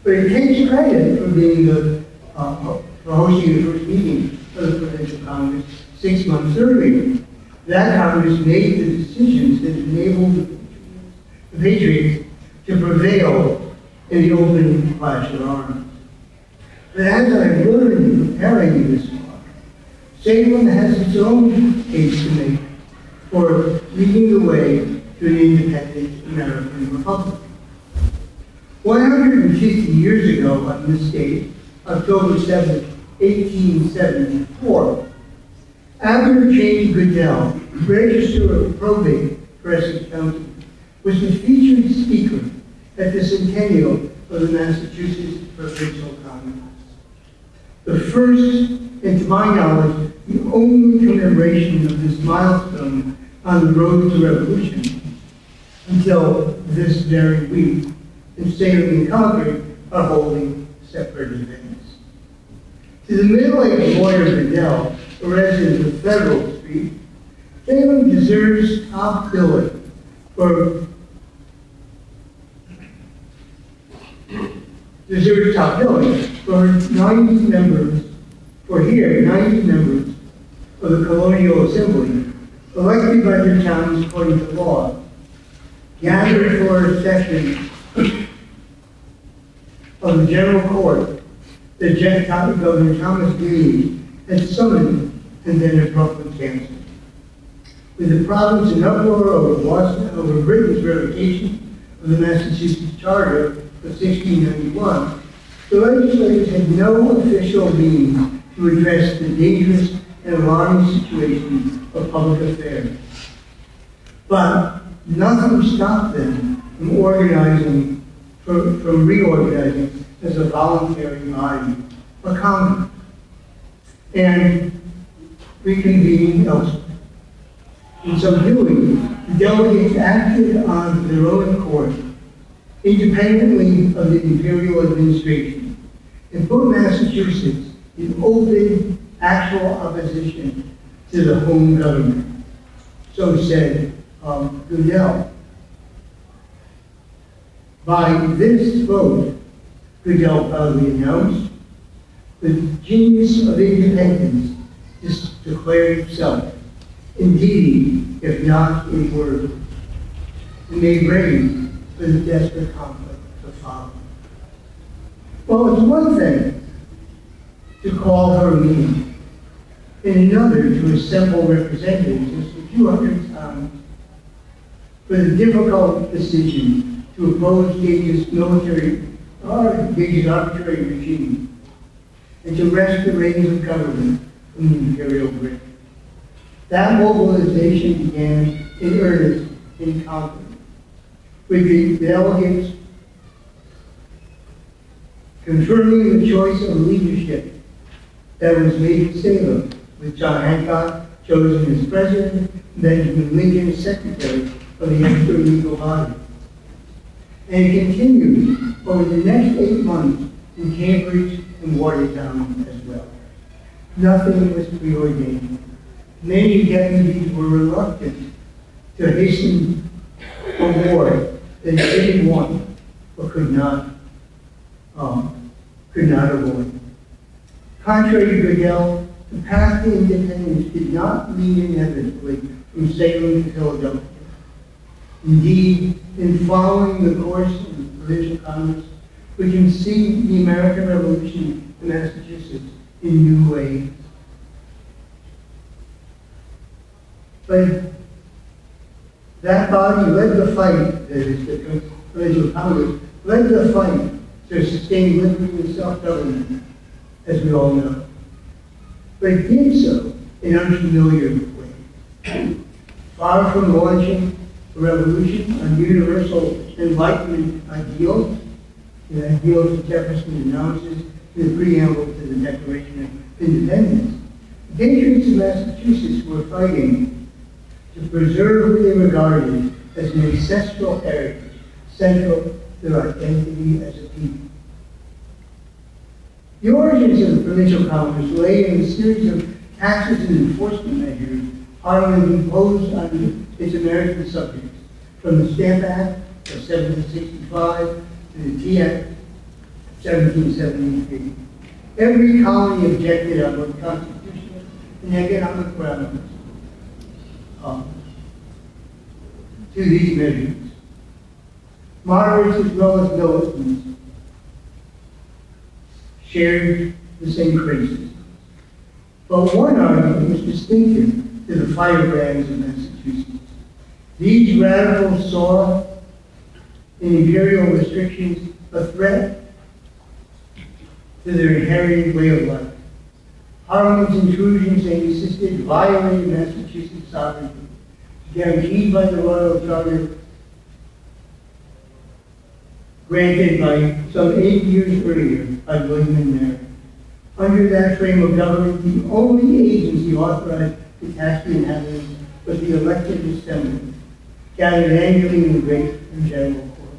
But it takes credit for being for hosting the first meeting of the Provincial Congress 6 months earlier, That Congress made the decisions that enabled the Patriots to prevail in the open clash of arms. But as I learned in preparing this talk, Salem has its own case to make for leading the way to an independent American republic. 150 years ago on this date, October 7, 1874, Abner J. Goodell, Register of Probate for Essex County, was the featured speaker at the centennial of the Massachusetts Provincial Congress. The first, and to my knowledge, the only commemoration of this milestone on the road to revolution until this very week, in Salem and Concord are holding separate events. To the middle-aged lawyer Goodell, a resident of Federal Street, Salem deserves top billing for 90 members, of the Colonial Assembly, elected by their towns according to law, gathered for a session of the General Court that Governor Thomas Gage had summoned and then abruptly canceled. With the province in uproar over Britain's revocation of the Massachusetts Charter of 1691, the legislators had no official means to address the dangerous and alarming situation of public affairs. But nothing stopped them from reorganizing as a voluntary body, a Congress, and reconvening elsewhere. In so doing, the delegates acted on their own accord, independently of the imperial administration, and put Massachusetts in open, actual opposition to the home government. So said Goodell. By this vote, Goodell proudly announced, the genius of independence declared itself, in deed, if not in word, and made ready for the desperate conflict to follow. Well, it's one thing to call her a meeting, and another to assemble representatives just a few hundred times for the difficult decision to oppose Gage's arbitrary regime and to wrest the reins of government from the imperial grip. That mobilization began in earnest in Concord, with the delegates confirming the choice of leadership that was made in Salem, with John Hancock chosen as president, and Benjamin Lincoln as secretary of the extra legal body. And it continued over the next 8 months in Cambridge and Watertown as well. Nothing was preordained. Many deputies were reluctant to hasten a war that they didn't want or could not avoid. Contrary to Goodell, the path to independence did not lead inevitably from Salem to Philadelphia. Indeed, in following the course of the Provincial Congress, we can see the American Revolution in Massachusetts in new ways. But that body led the fight, that is, the Provincial Congress, led the fight to sustain liberty and self-government, as we all know. But it did so in unfamiliar ways. Far from launching a revolution on universal enlightenment ideals, the ideals that Jefferson announces in the preamble to the Declaration of Independence, the patriots of Massachusetts were fighting to preserve what they regarded as an ancestral heritage central to their identity as a people. The origins of the Provincial Congress lay in a series of taxes and enforcement measures Parliament imposed on its American subjects, from the Stamp Act of 1765 to the Tea Act of 1773. Every colony objected on both constitutional and economic grounds to these measures. Moderates as well as militants shared the same criticism. But one argument was distinctive to the firebrands of Massachusetts. These radicals saw in imperial restrictions a threat to their inherited way of life. Parliament's intrusions, they insisted, violated Massachusetts sovereignty, guaranteed by the Royal Charter, granted by some 8 years earlier by William and Mary. Under that frame of government, the only agency authorized to tax the inhabitants was the elected assembly, gathered annually in the great and general court.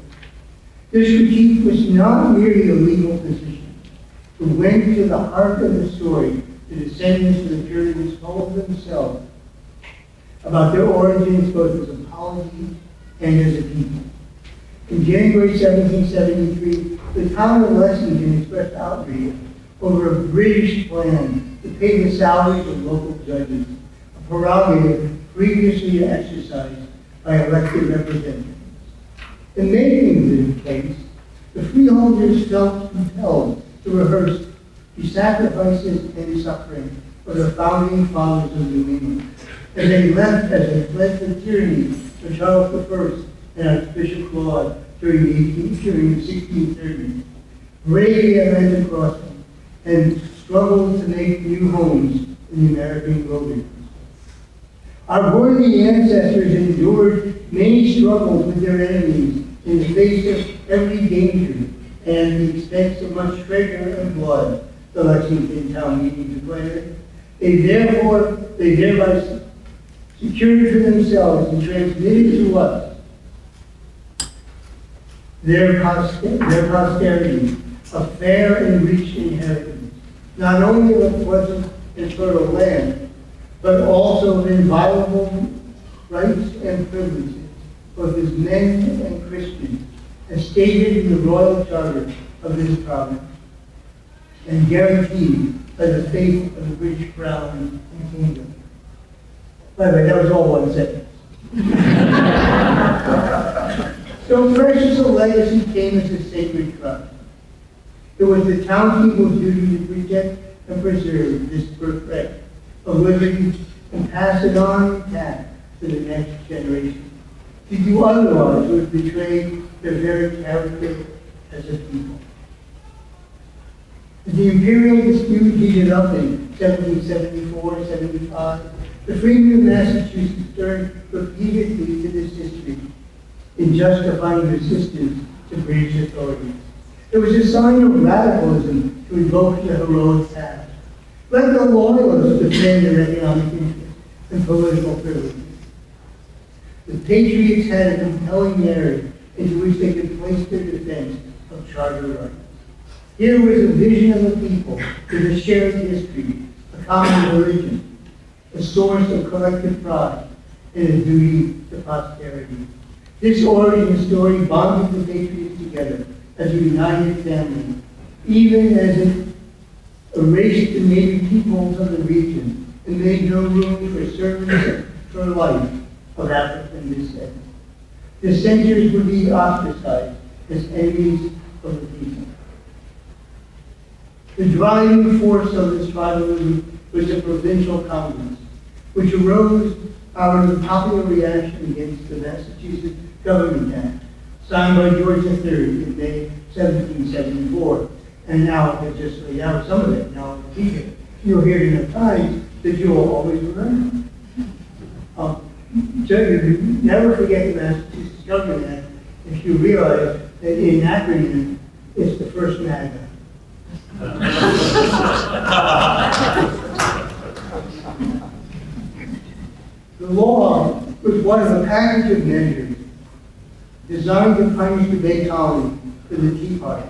This critique was not merely a legal position. It went to the heart of the story. The descendants of the Puritans told themselves about their origins both as a polity and as a people. In January 1773, the town of Lexington expressed outrage over a British plan to pay the salaries of local judges, a prerogative previously exercised by elected representatives. In making this case, the freeholders felt compelled to rehearse the sacrifices and suffering of the founding fathers of New England, as they left as they fled the tyranny of Charles I and Archbishop Claude during the 1630s, braved the Atlantic crossing, and struggled to make new homes in the American wilderness. Our worthy ancestors endured many struggles with their enemies in the face of every danger and the expense of much treasure and blood, the Lexington town meeting declared. They thereby secured for themselves and transmitted to us their posterity a fair and rich inheritance, not only of a pleasant and fertile land, but also of inviolable rights and privileges, both as men and Christians, as stated in the Royal Charter of this province, and guaranteed by the faith of the British Crown and Kingdom. By the way, that was all one sentence. So precious a legacy came as a sacred trust. It was the townspeople's duty to protect and preserve this birthright of liberty and pass it on intact to the next generation. To do otherwise would betray their very character as a people. The imperial dispute heated up in 1774-75. The freedmen of Massachusetts turned repeatedly to this history in justifying resistance to British authorities. It was a sign of radicalism to invoke the heroic past. Let the loyalists defend their economic interests and political privileges. The patriots had a compelling narrative into which they could place their defense of charter rights. Here was a vision of the people with a shared history, a common religion, a source of collective pride, and a duty to posterity. This origin story bonded the patriots together as a united family, even as it erased the native peoples of the region and made no room for servants for life of African descent. Dissenters would be ostracized as enemies of the people. The driving force of this tribalism was the Provincial Congress, which arose out of the popular reaction against the Massachusetts Government Act, signed by George III in May 1774, and now I just laid out some of it. Now you'll hear it enough times that you'll always remember. You never forget the Massachusetts Government Act if you realize that in acronym it's the first MAGA. The law was one of a package of measures designed to punish the Bay Colony for the Tea Party,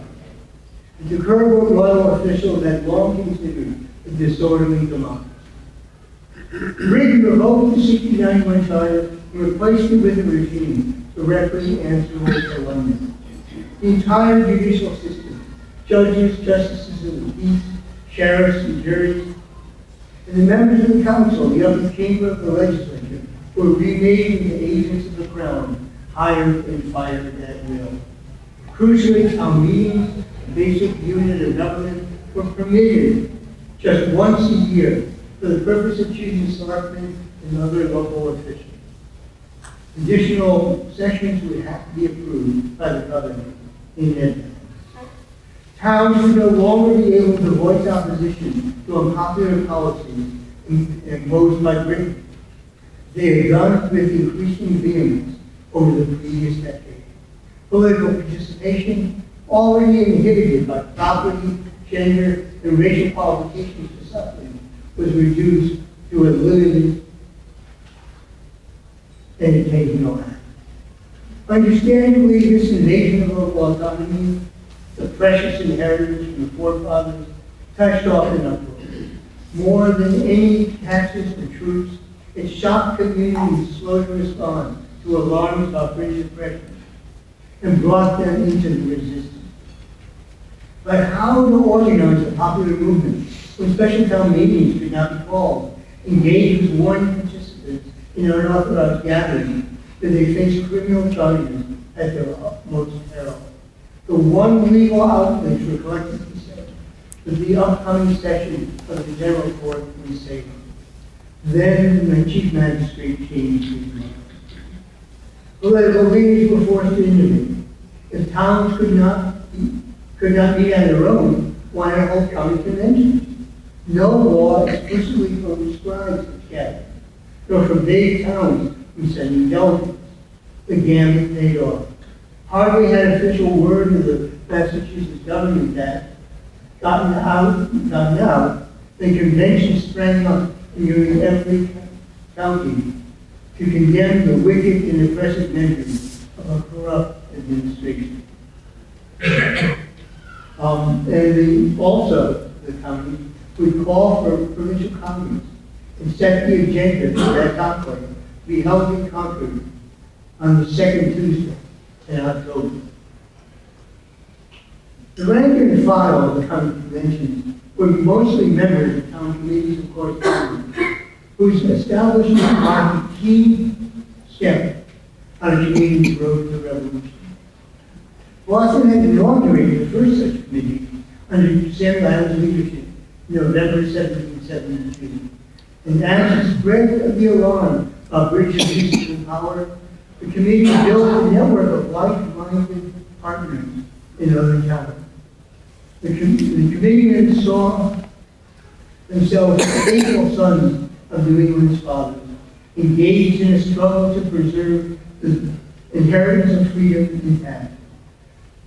and to curb what royal officials had long considered a disorderly democracy. Britain revoked the 69 charter and replaced it with a regime directly answerable to London. The entire judicial system, judges, justices of the peace, sheriffs, and juries, and the members of the council, the upper chamber of the legislature, were remade into agents of the crown, hired and fired at will. Crucially, town meetings, a basic unit of government, were permitted just once a year for the purpose of choosing selectmen and other local officials. Additional sessions would have to be approved by the governor in advance. Towns would no longer be able to voice opposition to unpopular policies imposed by Britain. They had done with increasing vehemence over the previous decade. Political participation, already inhibited by property, gender, and racial qualifications for suffering, was reduced to a limited and occasional act. Understandably, this invasion of local autonomy, the precious inheritance from the forefathers, touched off in uproar. More than any taxes for troops, it shocked communities slow to respond to alarms about British oppression and brought them into the resistance. But how to organize a popular movement when special town meetings could not be called, engage with warning participants in unauthorized gatherings, that they faced criminal charges at their utmost peril? The one legal outlet for collective consent was the upcoming session of the General Court in Salem. Then the Chief Magistrate changed his mind. Political leaders were forced to innovate. If towns could not meet on their own, why not hold county conventions? No law explicitly prescribes such gatherings, nor forbade towns from sending delegates. The gambit paid off. Hardly had official word of the Massachusetts government that gotten out, the convention sprang up in nearly every county to condemn the wicked and oppressive measures of a corrupt administration. Also, the county would call for a provincial congress and set the agenda for that conclave to be held in Concord on the second Tuesday in October. The rank and file of the county conventions were mostly members of town committees and correspondents, whose establishment marked a key step on a Canadian's road to revolution. Boston had inaugurated the first such committee under Sam Adams' leadership in November 1772. And as the spread of the alarm of British abuses in power, the committee built a network of like-minded partners in other towns. The committeemen saw themselves as faithful sons of New England's fathers, engaged in a struggle to preserve the inheritance of freedom intact.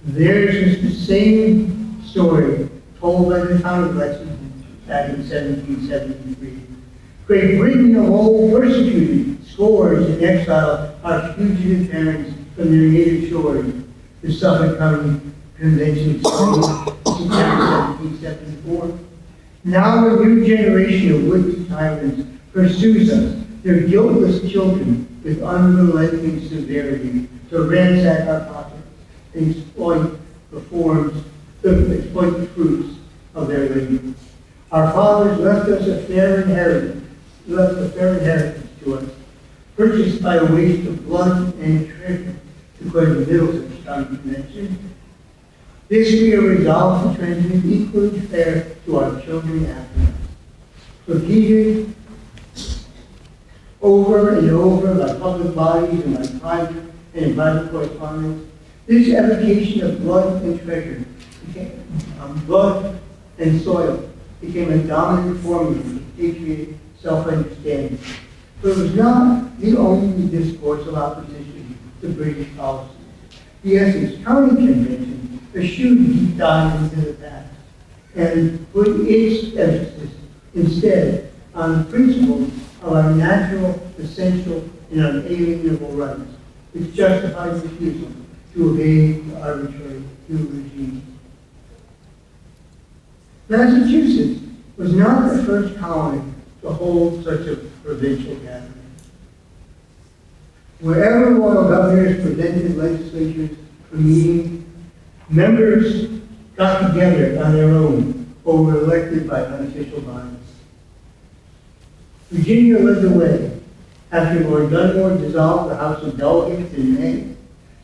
Theirs is the same story told by the town of Lexington back in 1773. Great Britain of old persecuted scores in exile our fugitive parents from their native shores. The Suffolk County Convention of September 1774. Now a new generation of would-be tyrants pursues us, their guiltless children, with unrelenting severity to ransack our pockets and exploit the fruits of their labor. Our fathers left us a fair inheritance to us, purchased by a waste of blood and treasure, to quote the Middlesex County Convention. This we are resolved to transmit equally fair to our children after us. Repeated over and over by public bodies and by private correspondence, this evocation of blood and treasure, blood and soil, became a dominant formula of patriot self-understanding. But it was not the only discourse of opposition to British policy. The Essex County Convention eschewed deep dive into the past and put its emphasis instead on the principles of our natural, essential, and unalienable rights, which justifies refusal to obey the arbitrary new regime. Massachusetts was not the first colony to hold such a provincial gathering. Wherever royal governors prevented legislatures from meeting, members got together on their own or were elected by unofficial bodies. Virginia led the way, After Lord Dunmore dissolved the House of Delegates in May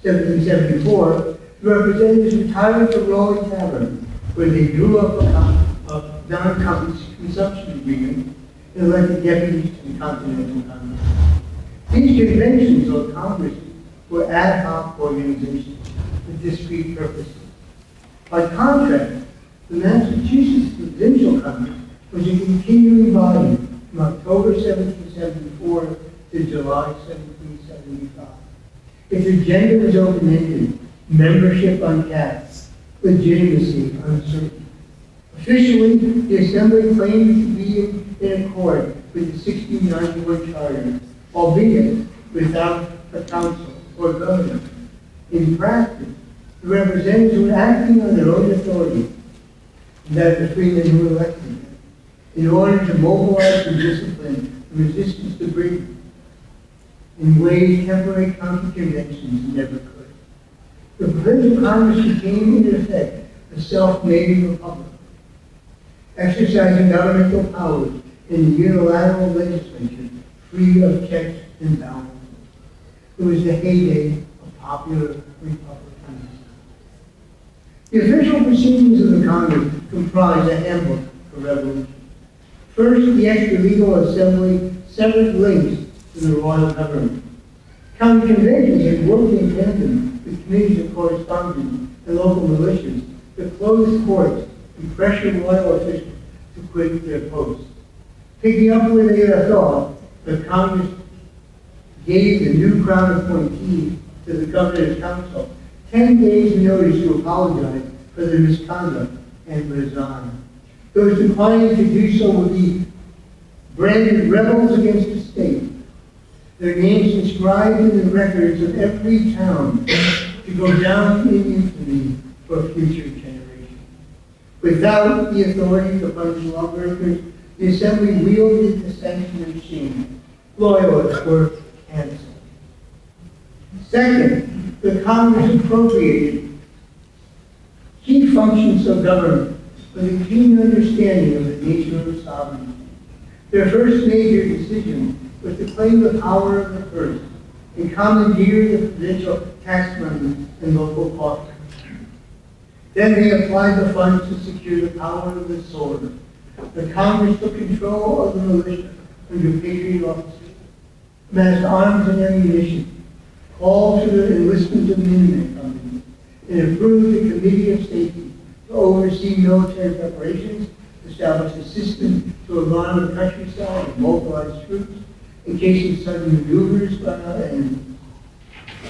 1774, the representatives retired from Raleigh Tavern, where they drew up a non-consumption agreement and elected deputies to the Continental Congress. These conventions or congresses were ad hoc organizations with discrete purposes. By contrast, the Massachusetts Provincial Congress was a continuing body from October 1774 to July 1775. Its agenda was open-ended, membership uncapped, legitimacy uncertain. Officially, the Assembly claimed to be in accord with the 1691 Charter, albeit without a council or governor. In practice, the representatives were acting on their own authority, that the freemen who elected them, in order to mobilize and discipline the resistance to Britain in ways temporary county conventions never could. The Provincial Congress became, in effect, a self-made republic, exercising governmental powers in the unilateral legislature, free of checks and balances. It was the heyday of popular republicanism. The official proceedings of the Congress comprise a handbook for revolution. First, the extra-legal assembly severed links to the royal government. County conventions had worked in tandem with committees of correspondence and local militias to close courts and pressure royal officials to quit their posts. Picking up where they left off, the Congress gave the new Crown appointee to the Governor's Council 10 days' notice to apologize for their misconduct and resign. Those declining to do so would be branded rebels against the state, their names inscribed in the records of every town to go down in infamy for future generations. Without the authority to punish lawbreakers, the Assembly wielded the sanction machine. Loyalists were canceled. Second, the Congress appropriated key functions of government with a keen understanding of the nature of sovereignty. Their first major decision was to claim the power of the purse and commandeer the provincial tax money and local coffers. Then they applied the funds to secure the power of the sword. The Congress took control of the militia under patriot officers, amassed arms and ammunition, called to the enlistment of Minutemen companies, and approved the Committee of Safety to oversee military preparations, establish a system to alarm the countryside and mobilize troops in case of sudden maneuvers by our enemy.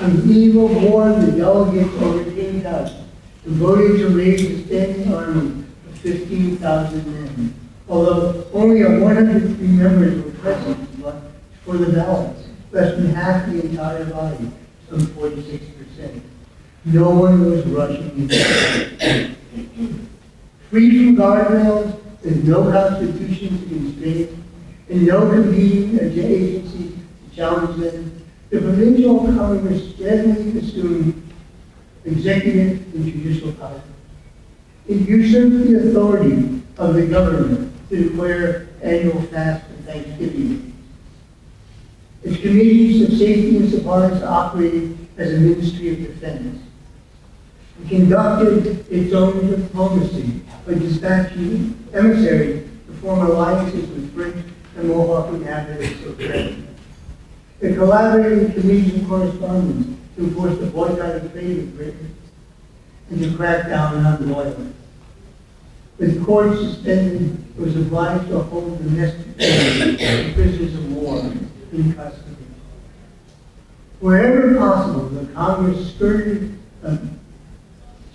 On the eve of war, the delegates overcame doubts and voted to raise the standing army of 15,000 men, although only 103 members were present for the ballots, less than half the entire body, some 46%. No one was rushing into free from guardrails, with no constitution to constrain it, and no competing agencies to challenge them, the Provincial Congress steadily assumed executive and judicial power. It usurped the authority of the government to declare annual fast and Thanksgiving. Its committees of safety and supplies operated as a ministry of defense. It conducted its own diplomacy by dispatching emissaries to form alliances with French and Mohawk inhabitants of Canada. It collaborated with committees of correspondence to enforce the boycott of trade with Britain and to crack down on loyalists. With courts suspended, it was obliged to hold domestic prisoners of war in custody. Wherever possible, the Congress skirted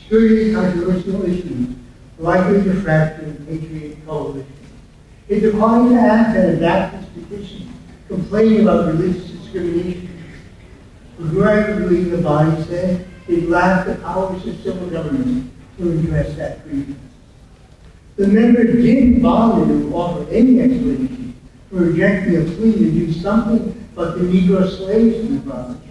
controversial issues likely to fracture the patriot coalition. It declined to act and adapt its petition, complaining about religious discrimination. Regrettably, the body said it lacked the powers of civil government to address that grievance. The members didn't bother to offer any explanation for rejecting a plea to do something but the Negro slaves in the province.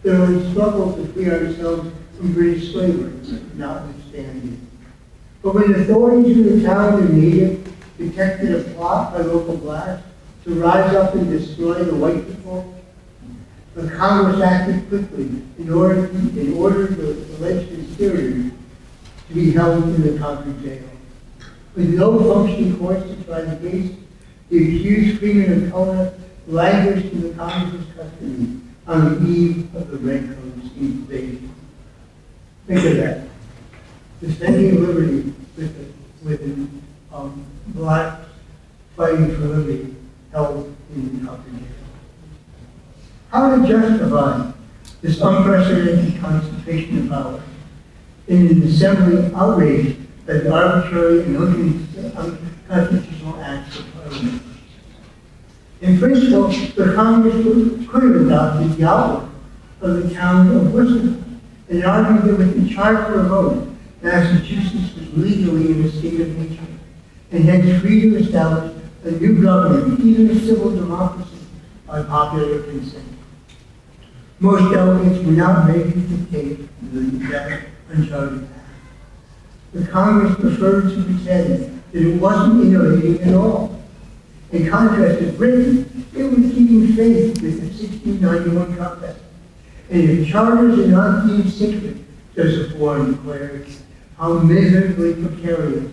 Their own struggle to free ourselves from British slavery, notwithstanding. But when authorities in the town and native detected a plot by local blacks to rise up and destroy the white people but Congress acted quickly in order the alleged conspirators to be held in the Concord jail. With no functioning courts to try the case, the accused Freeman and Kona languished in the Congress' custody on the eve of the Red Coats invasion. Think of that. Defending liberty with blacks fighting for liberty held in the Concord jail. How to justify this unprecedented concentration of power in an assembly outraged by the arbitrary and unconstitutional acts of Parliament? In principle, the Congress could have adopted the outlook of the town of Worcester and argued that with the charter remote, Massachusetts was legally in a state of nature and hence free to establish a new government, even a civil democracy, by popular consent. Most delegates were not ready to take that uncharted path. The Congress preferred to pretend that it wasn't innovating at all. In contrast to Britain, it was keeping faith with the 1691 Compact. And if charters are not deemed sacred, does the foreign declare, how miserably precarious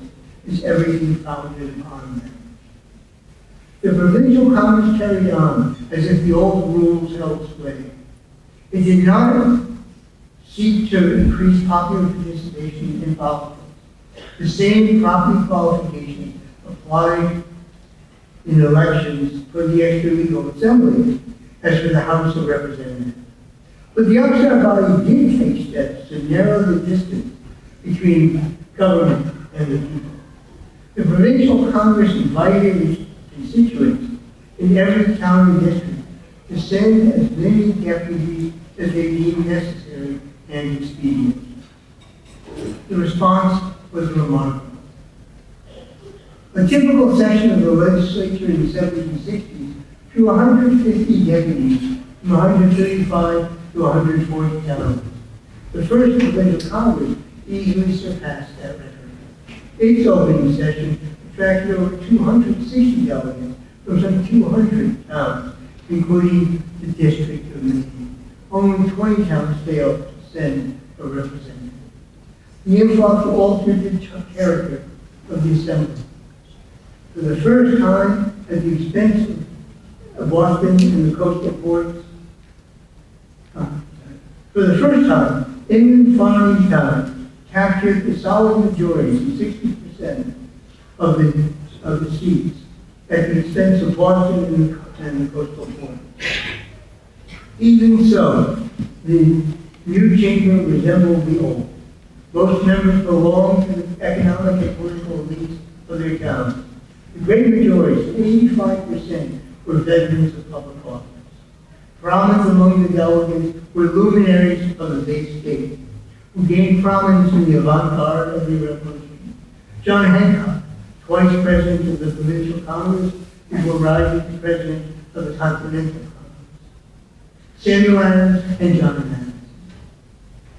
is everything founded upon them. The Provincial Congress carried on as if the old rules held sway. It did not seek to increase popular participation in politics. The same property qualifications applied in elections for the extra-legal assembly as for the House of Representatives. But the upstart body did take steps to narrow the distance between government and the people. The Provincial Congress invited its constituents in every county district to send as many deputies as they deemed necessary and expedient. The response was remarkable. A typical session of the legislature in the 1760s drew 150 deputies from 135 to 140 towns. The first Provincial Congress easily surpassed that record. Its opening session attracted over 260 delegates from some 200 towns, including the District of Maine. Only 20 towns failed to send a representative. The influx altered the character of the assembly. For the first time, at the expense of Boston and the coastal ports, for the first time, inland farming towns captured the solid majority, 60% of the seats, at the expense of Boston and the coastal ports. Even so, the new chamber resembled the old. Most members belonged to the economic and political elites of their towns. The great majority, 85%, were veterans of public office. Prominent among the delegates were luminaries of the base state, who gained prominence in the avant-garde of the revolution. John Hancock, twice president of the Provincial Congress, before rising to president of the Continental Congress. Samuel Adams and John Adams.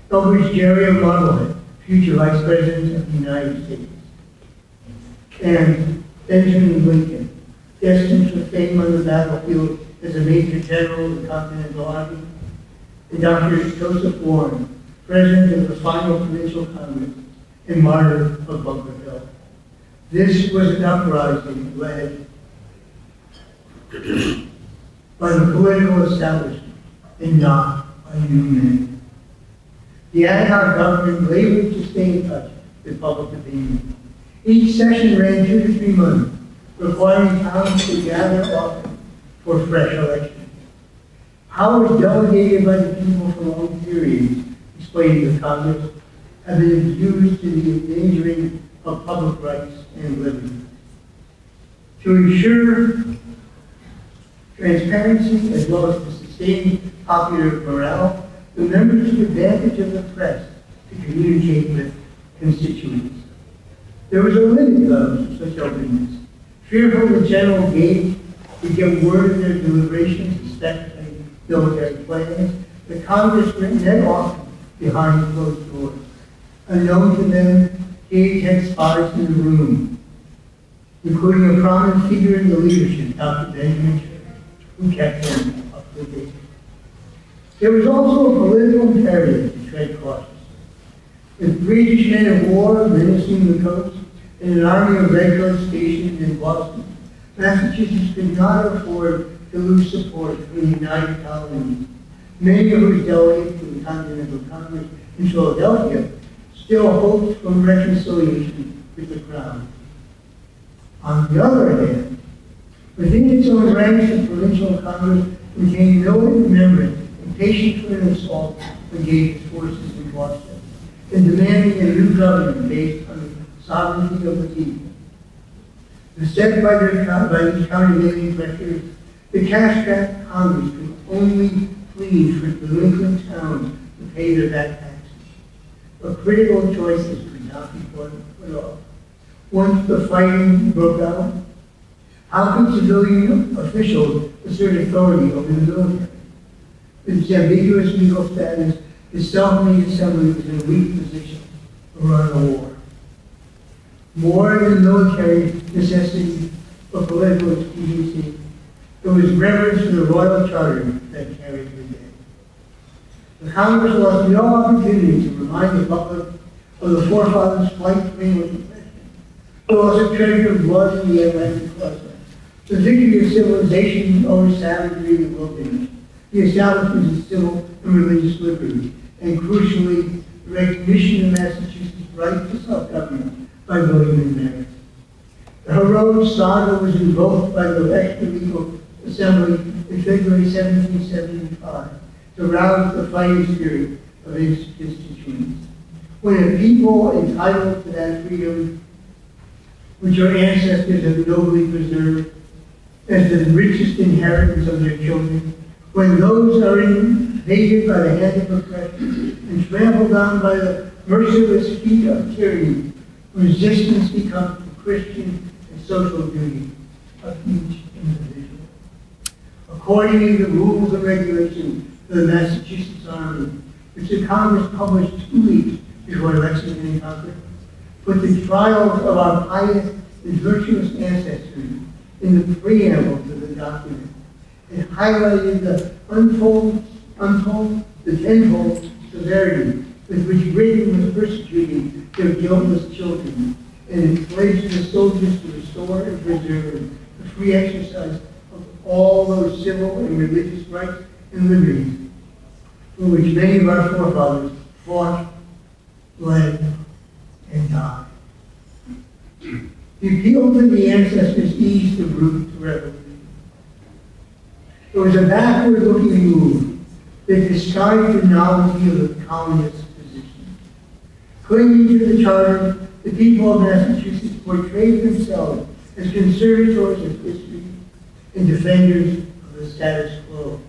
Elbridge Gerry of Marblehead, future vice president of the United States. And Benjamin Lincoln, destined for fame on the battlefield as a major general of the Continental Army. And Dr. Joseph Warren, president of the final Provincial Congress and martyr of Bunker Hill. This was an uprising led by the political establishment and not by new men. The ad hoc government labored to stay in touch with public opinion. Each session ran 2 to 3 months, requiring towns to gather often for fresh elections. Powers delegated by the people for long periods, explained the Congress, have been abused to the endangering of public rights and liberty. To ensure transparency as well as to sustain popular morale, the members took advantage of the press to communicate with constituents. There was a limit, though, to such openness. Fearful that General Gage would get word of their deliberations, especially military plans, the Congress went then often behind closed doors. Unknown to them, Gage had spies in the room, including a prominent figure in the leadership, Dr. Benjamin Church, who kept them up to date. There was also a political imperative to tread cautiously. With British men of war menacing the coast and an army of regulars stationed in Boston, Massachusetts could not afford to lose support from the United Colonies, many of whose delegates to the Continental Congress in Philadelphia still hoped for reconciliation with the Crown. On the other hand, within its own ranks, the Provincial Congress contained no member impatient for an assault against forces in Boston and demanding a new government based on the sovereignty of the people. Beset by these countervailing pressures, the cash-strapped Congress could only plead for delinquent towns to pay their back taxes. But critical choices could not be put off. Once the fighting broke out, how could civilian officials assert authority over the military? With its ambiguous legal status, the self-made assembly was in a weak position to run a war. More than military necessity for political expediency, it was reverence for the royal charter that carried the day. The Congress lost no opportunity to remind the public of the forefathers' flight to England and Britain, who also treasured blood in the Atlantic Ocean, the victory of civilization over savagery in the wilderness, the establishment of civil and religious liberty, and crucially, the recognition of Massachusetts' right to self-government by William and Mary. The heroic saga was invoked by the extra-legal assembly in February 1775 to rouse the fighting spirit of its constituents. When a people entitled to that freedom, which our ancestors have nobly preserved as the richest inheritance of their children, when those are invaded by the hand of oppression and trampled on by the merciless feet of tyranny, resistance becomes the Christian and social duty of each individual. Accordingly, the rules and regulations for the Massachusetts Army, which the Congress published 2 weeks before Lexington and Concord, put the trials of our pious and virtuous ancestors in the preamble to the document. It highlighted the tenfold severity with which Britain was persecuting their guiltless children, and it pledged the soldiers to restore and preserve the free exercise of all those civil and religious rights and liberties for which many of our forefathers fought, bled, and died. The appeal to the ancestors eased the route to revolution. It was a backward-looking move that disguised the novelty of the colonists' position. Clinging to the charter, the people of Massachusetts portrayed themselves as conservators of history and defenders of the status quo.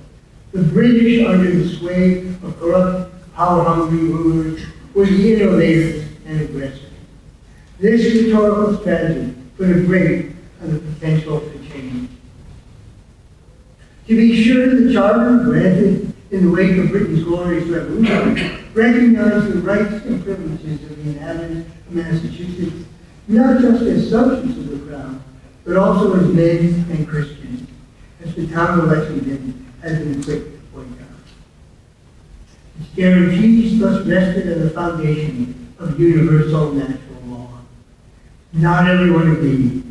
The British, under the sway of corrupt, power-hungry rulers, were the innovators and aggressors. This rhetorical strategy put a brake on the potential for change. To be sure, the charter, granted in the wake of Britain's glorious revolution, recognized the rights and privileges of the inhabitants of Massachusetts, not just as subjects of the crown, but also as men and Christians, as the town of Lexington has been quick to point out. Its guarantees thus rested on the foundation of universal natural law. Not everyone agreed.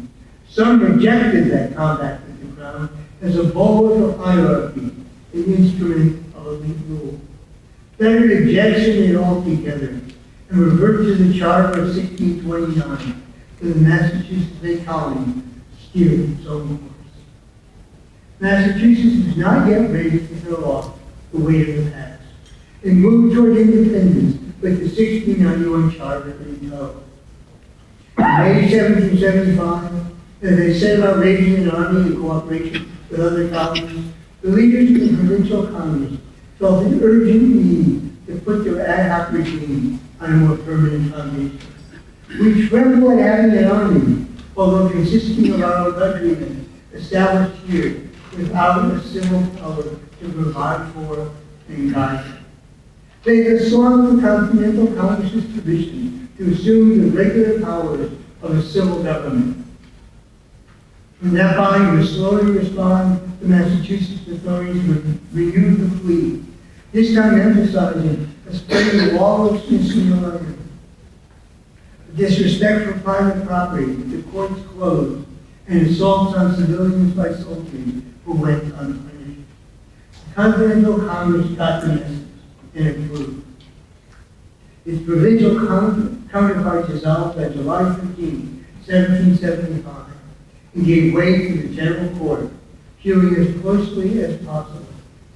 Some rejected that compact with the crown as a bulwark of hierarchy, an instrument of elite rule. Better to jettison it altogether and revert to the Charter of 1629, to the Massachusetts Bay Colony steered its own course. Massachusetts was not yet ready to throw off the weight of the past. It moved toward independence with the 1691 Charter in tow. In May 1775, as they set about raising an army in cooperation with other colonies, the leaders of the Provincial Congress felt an urgent need to put their ad hoc regime on a more permanent foundation. We tremble at having an army, although consisting of our own countrymen, established here without a civil power to provide for and guide them. They have sought the Continental Congress's permission to assume the regular powers of a civil government. When that body would slowly respond, the Massachusetts authorities would renew the plea this time emphasizing a spreading of lawlessness in the land, a disrespect for private property with the courts closed, and assaults on civilians by soldiers who went unpunished. The Continental Congress got the message and approved. Its provincial counterpart dissolved on July 15, 1775, and gave way to the General Court, hewing as closely as possible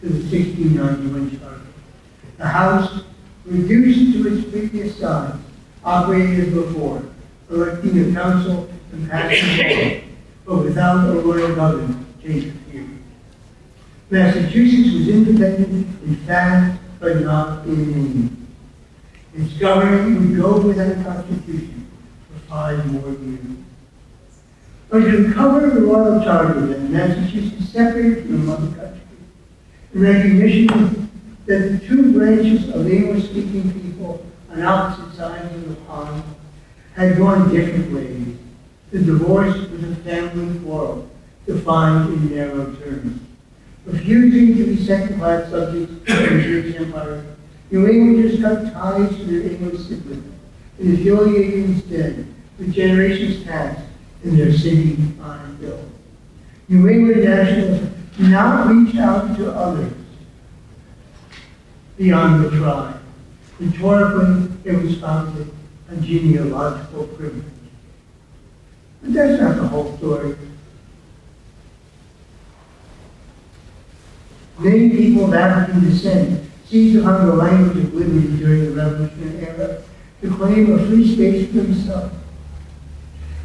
to the 1691 Charter. The House, reduced to its previous size, operated as before, electing a council and passing laws, but without a royal government to interfere. Massachusetts was independent in fact, but not in name. Its government would go without a constitution for 5 more years. Under the cover of the Royal Charter, then, Massachusetts separated from the mother country in recognition that the 2 branches of English-speaking people on opposite sides of the pond had gone different ways. The divorce was a family quarrel, defined in narrow terms. Refusing to be second-class subjects of the British Empire, New Englanders cut ties to their English siblings and affiliated instead with generations past in their city on hill. New England nationals do not reach out to others beyond the tribe. Rhetorically, it was founded on genealogical privilege. But that's not the whole story. Many people of African descent seized upon the language of liberty during the Revolutionary era to claim a free space for themselves.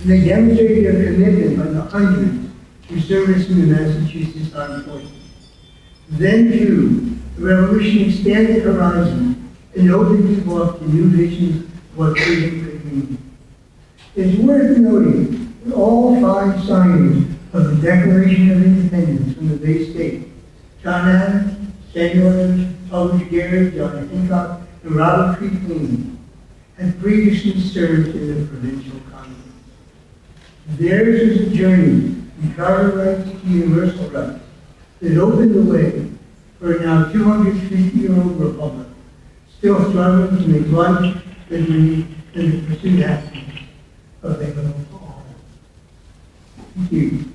And they demonstrated their commitment by the hundreds to service in the Massachusetts Armed Forces. Then, too, the Revolution expanded horizons and opened people up to new visions of what freedom could mean. It's worth noting that all 5 signers of the Declaration of Independence from the Bay State, John Adams, Samuel Adams, Thomas Garrett, John Hancock, and Robert Creek, had previously served in the Provincial Congress. Theirs is a journey from charter rights to universal rights that opened the way for a now 250-year-old republic, still struggling to make life, liberty, and the pursuit of happiness available to all. Thank you.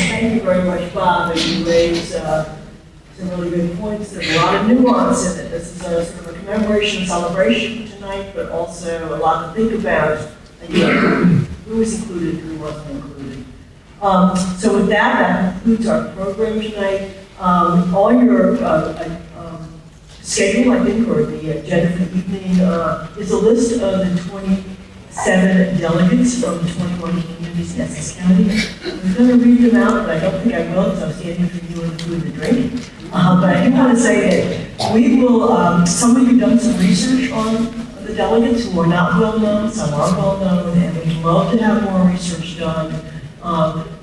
Thank you very much, Bob, and you raised some really good points. There's a lot of nuance in it. This is a sort of a commemoration, celebration tonight, but also a lot to think about. Who was included, who wasn't included. So with that concludes our program tonight. On your schedule, I think, or the agenda for the evening, is a list of the 27 delegates from 21 communities in Essex County. I'm going to read them out, but I don't think I will, because I'm standing for you and the food and the drink. But I do want to say that we will, some of you have done some research on the delegates who are not well known, some are well known, and we'd love to have more research done.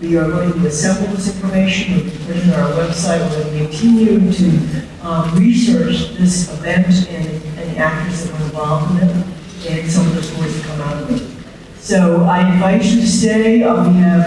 We are going to assemble this information, we'll put it on our website, we're going to continue to research this event and the actors that were involved in it, and some of the stories that come out of it. So I invite you to stay. We have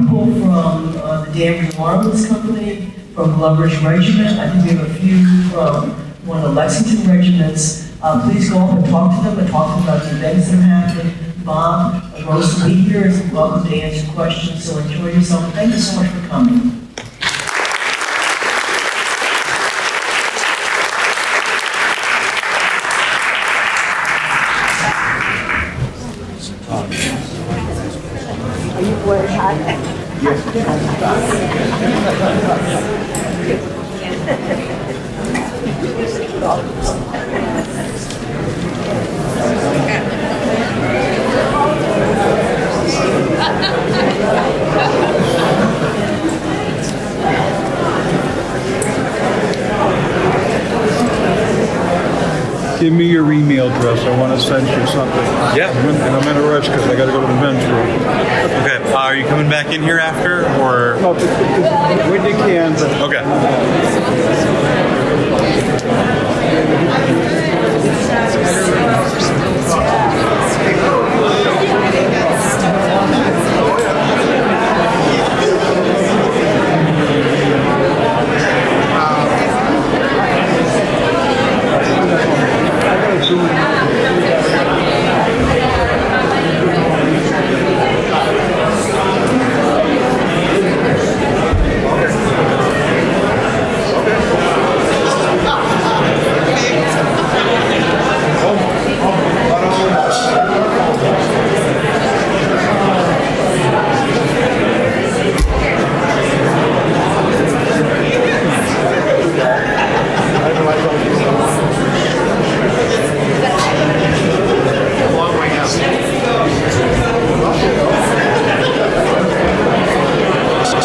people from the Danvers Alarmless Company, from Glover's Regiment. I think we have a few from one of the Lexington regiments. Please go up and talk to them about the events that are happening. Bob, Rose Lee here is welcome to answer questions, so enjoy yourself. Thank you so much for coming. Are you wearing hot? Give me your email address. I want to send you something. Yeah. And I'm in a rush because I got to go to the men's room. Okay. Are you coming back in here after, or? No, when you can. But Okay.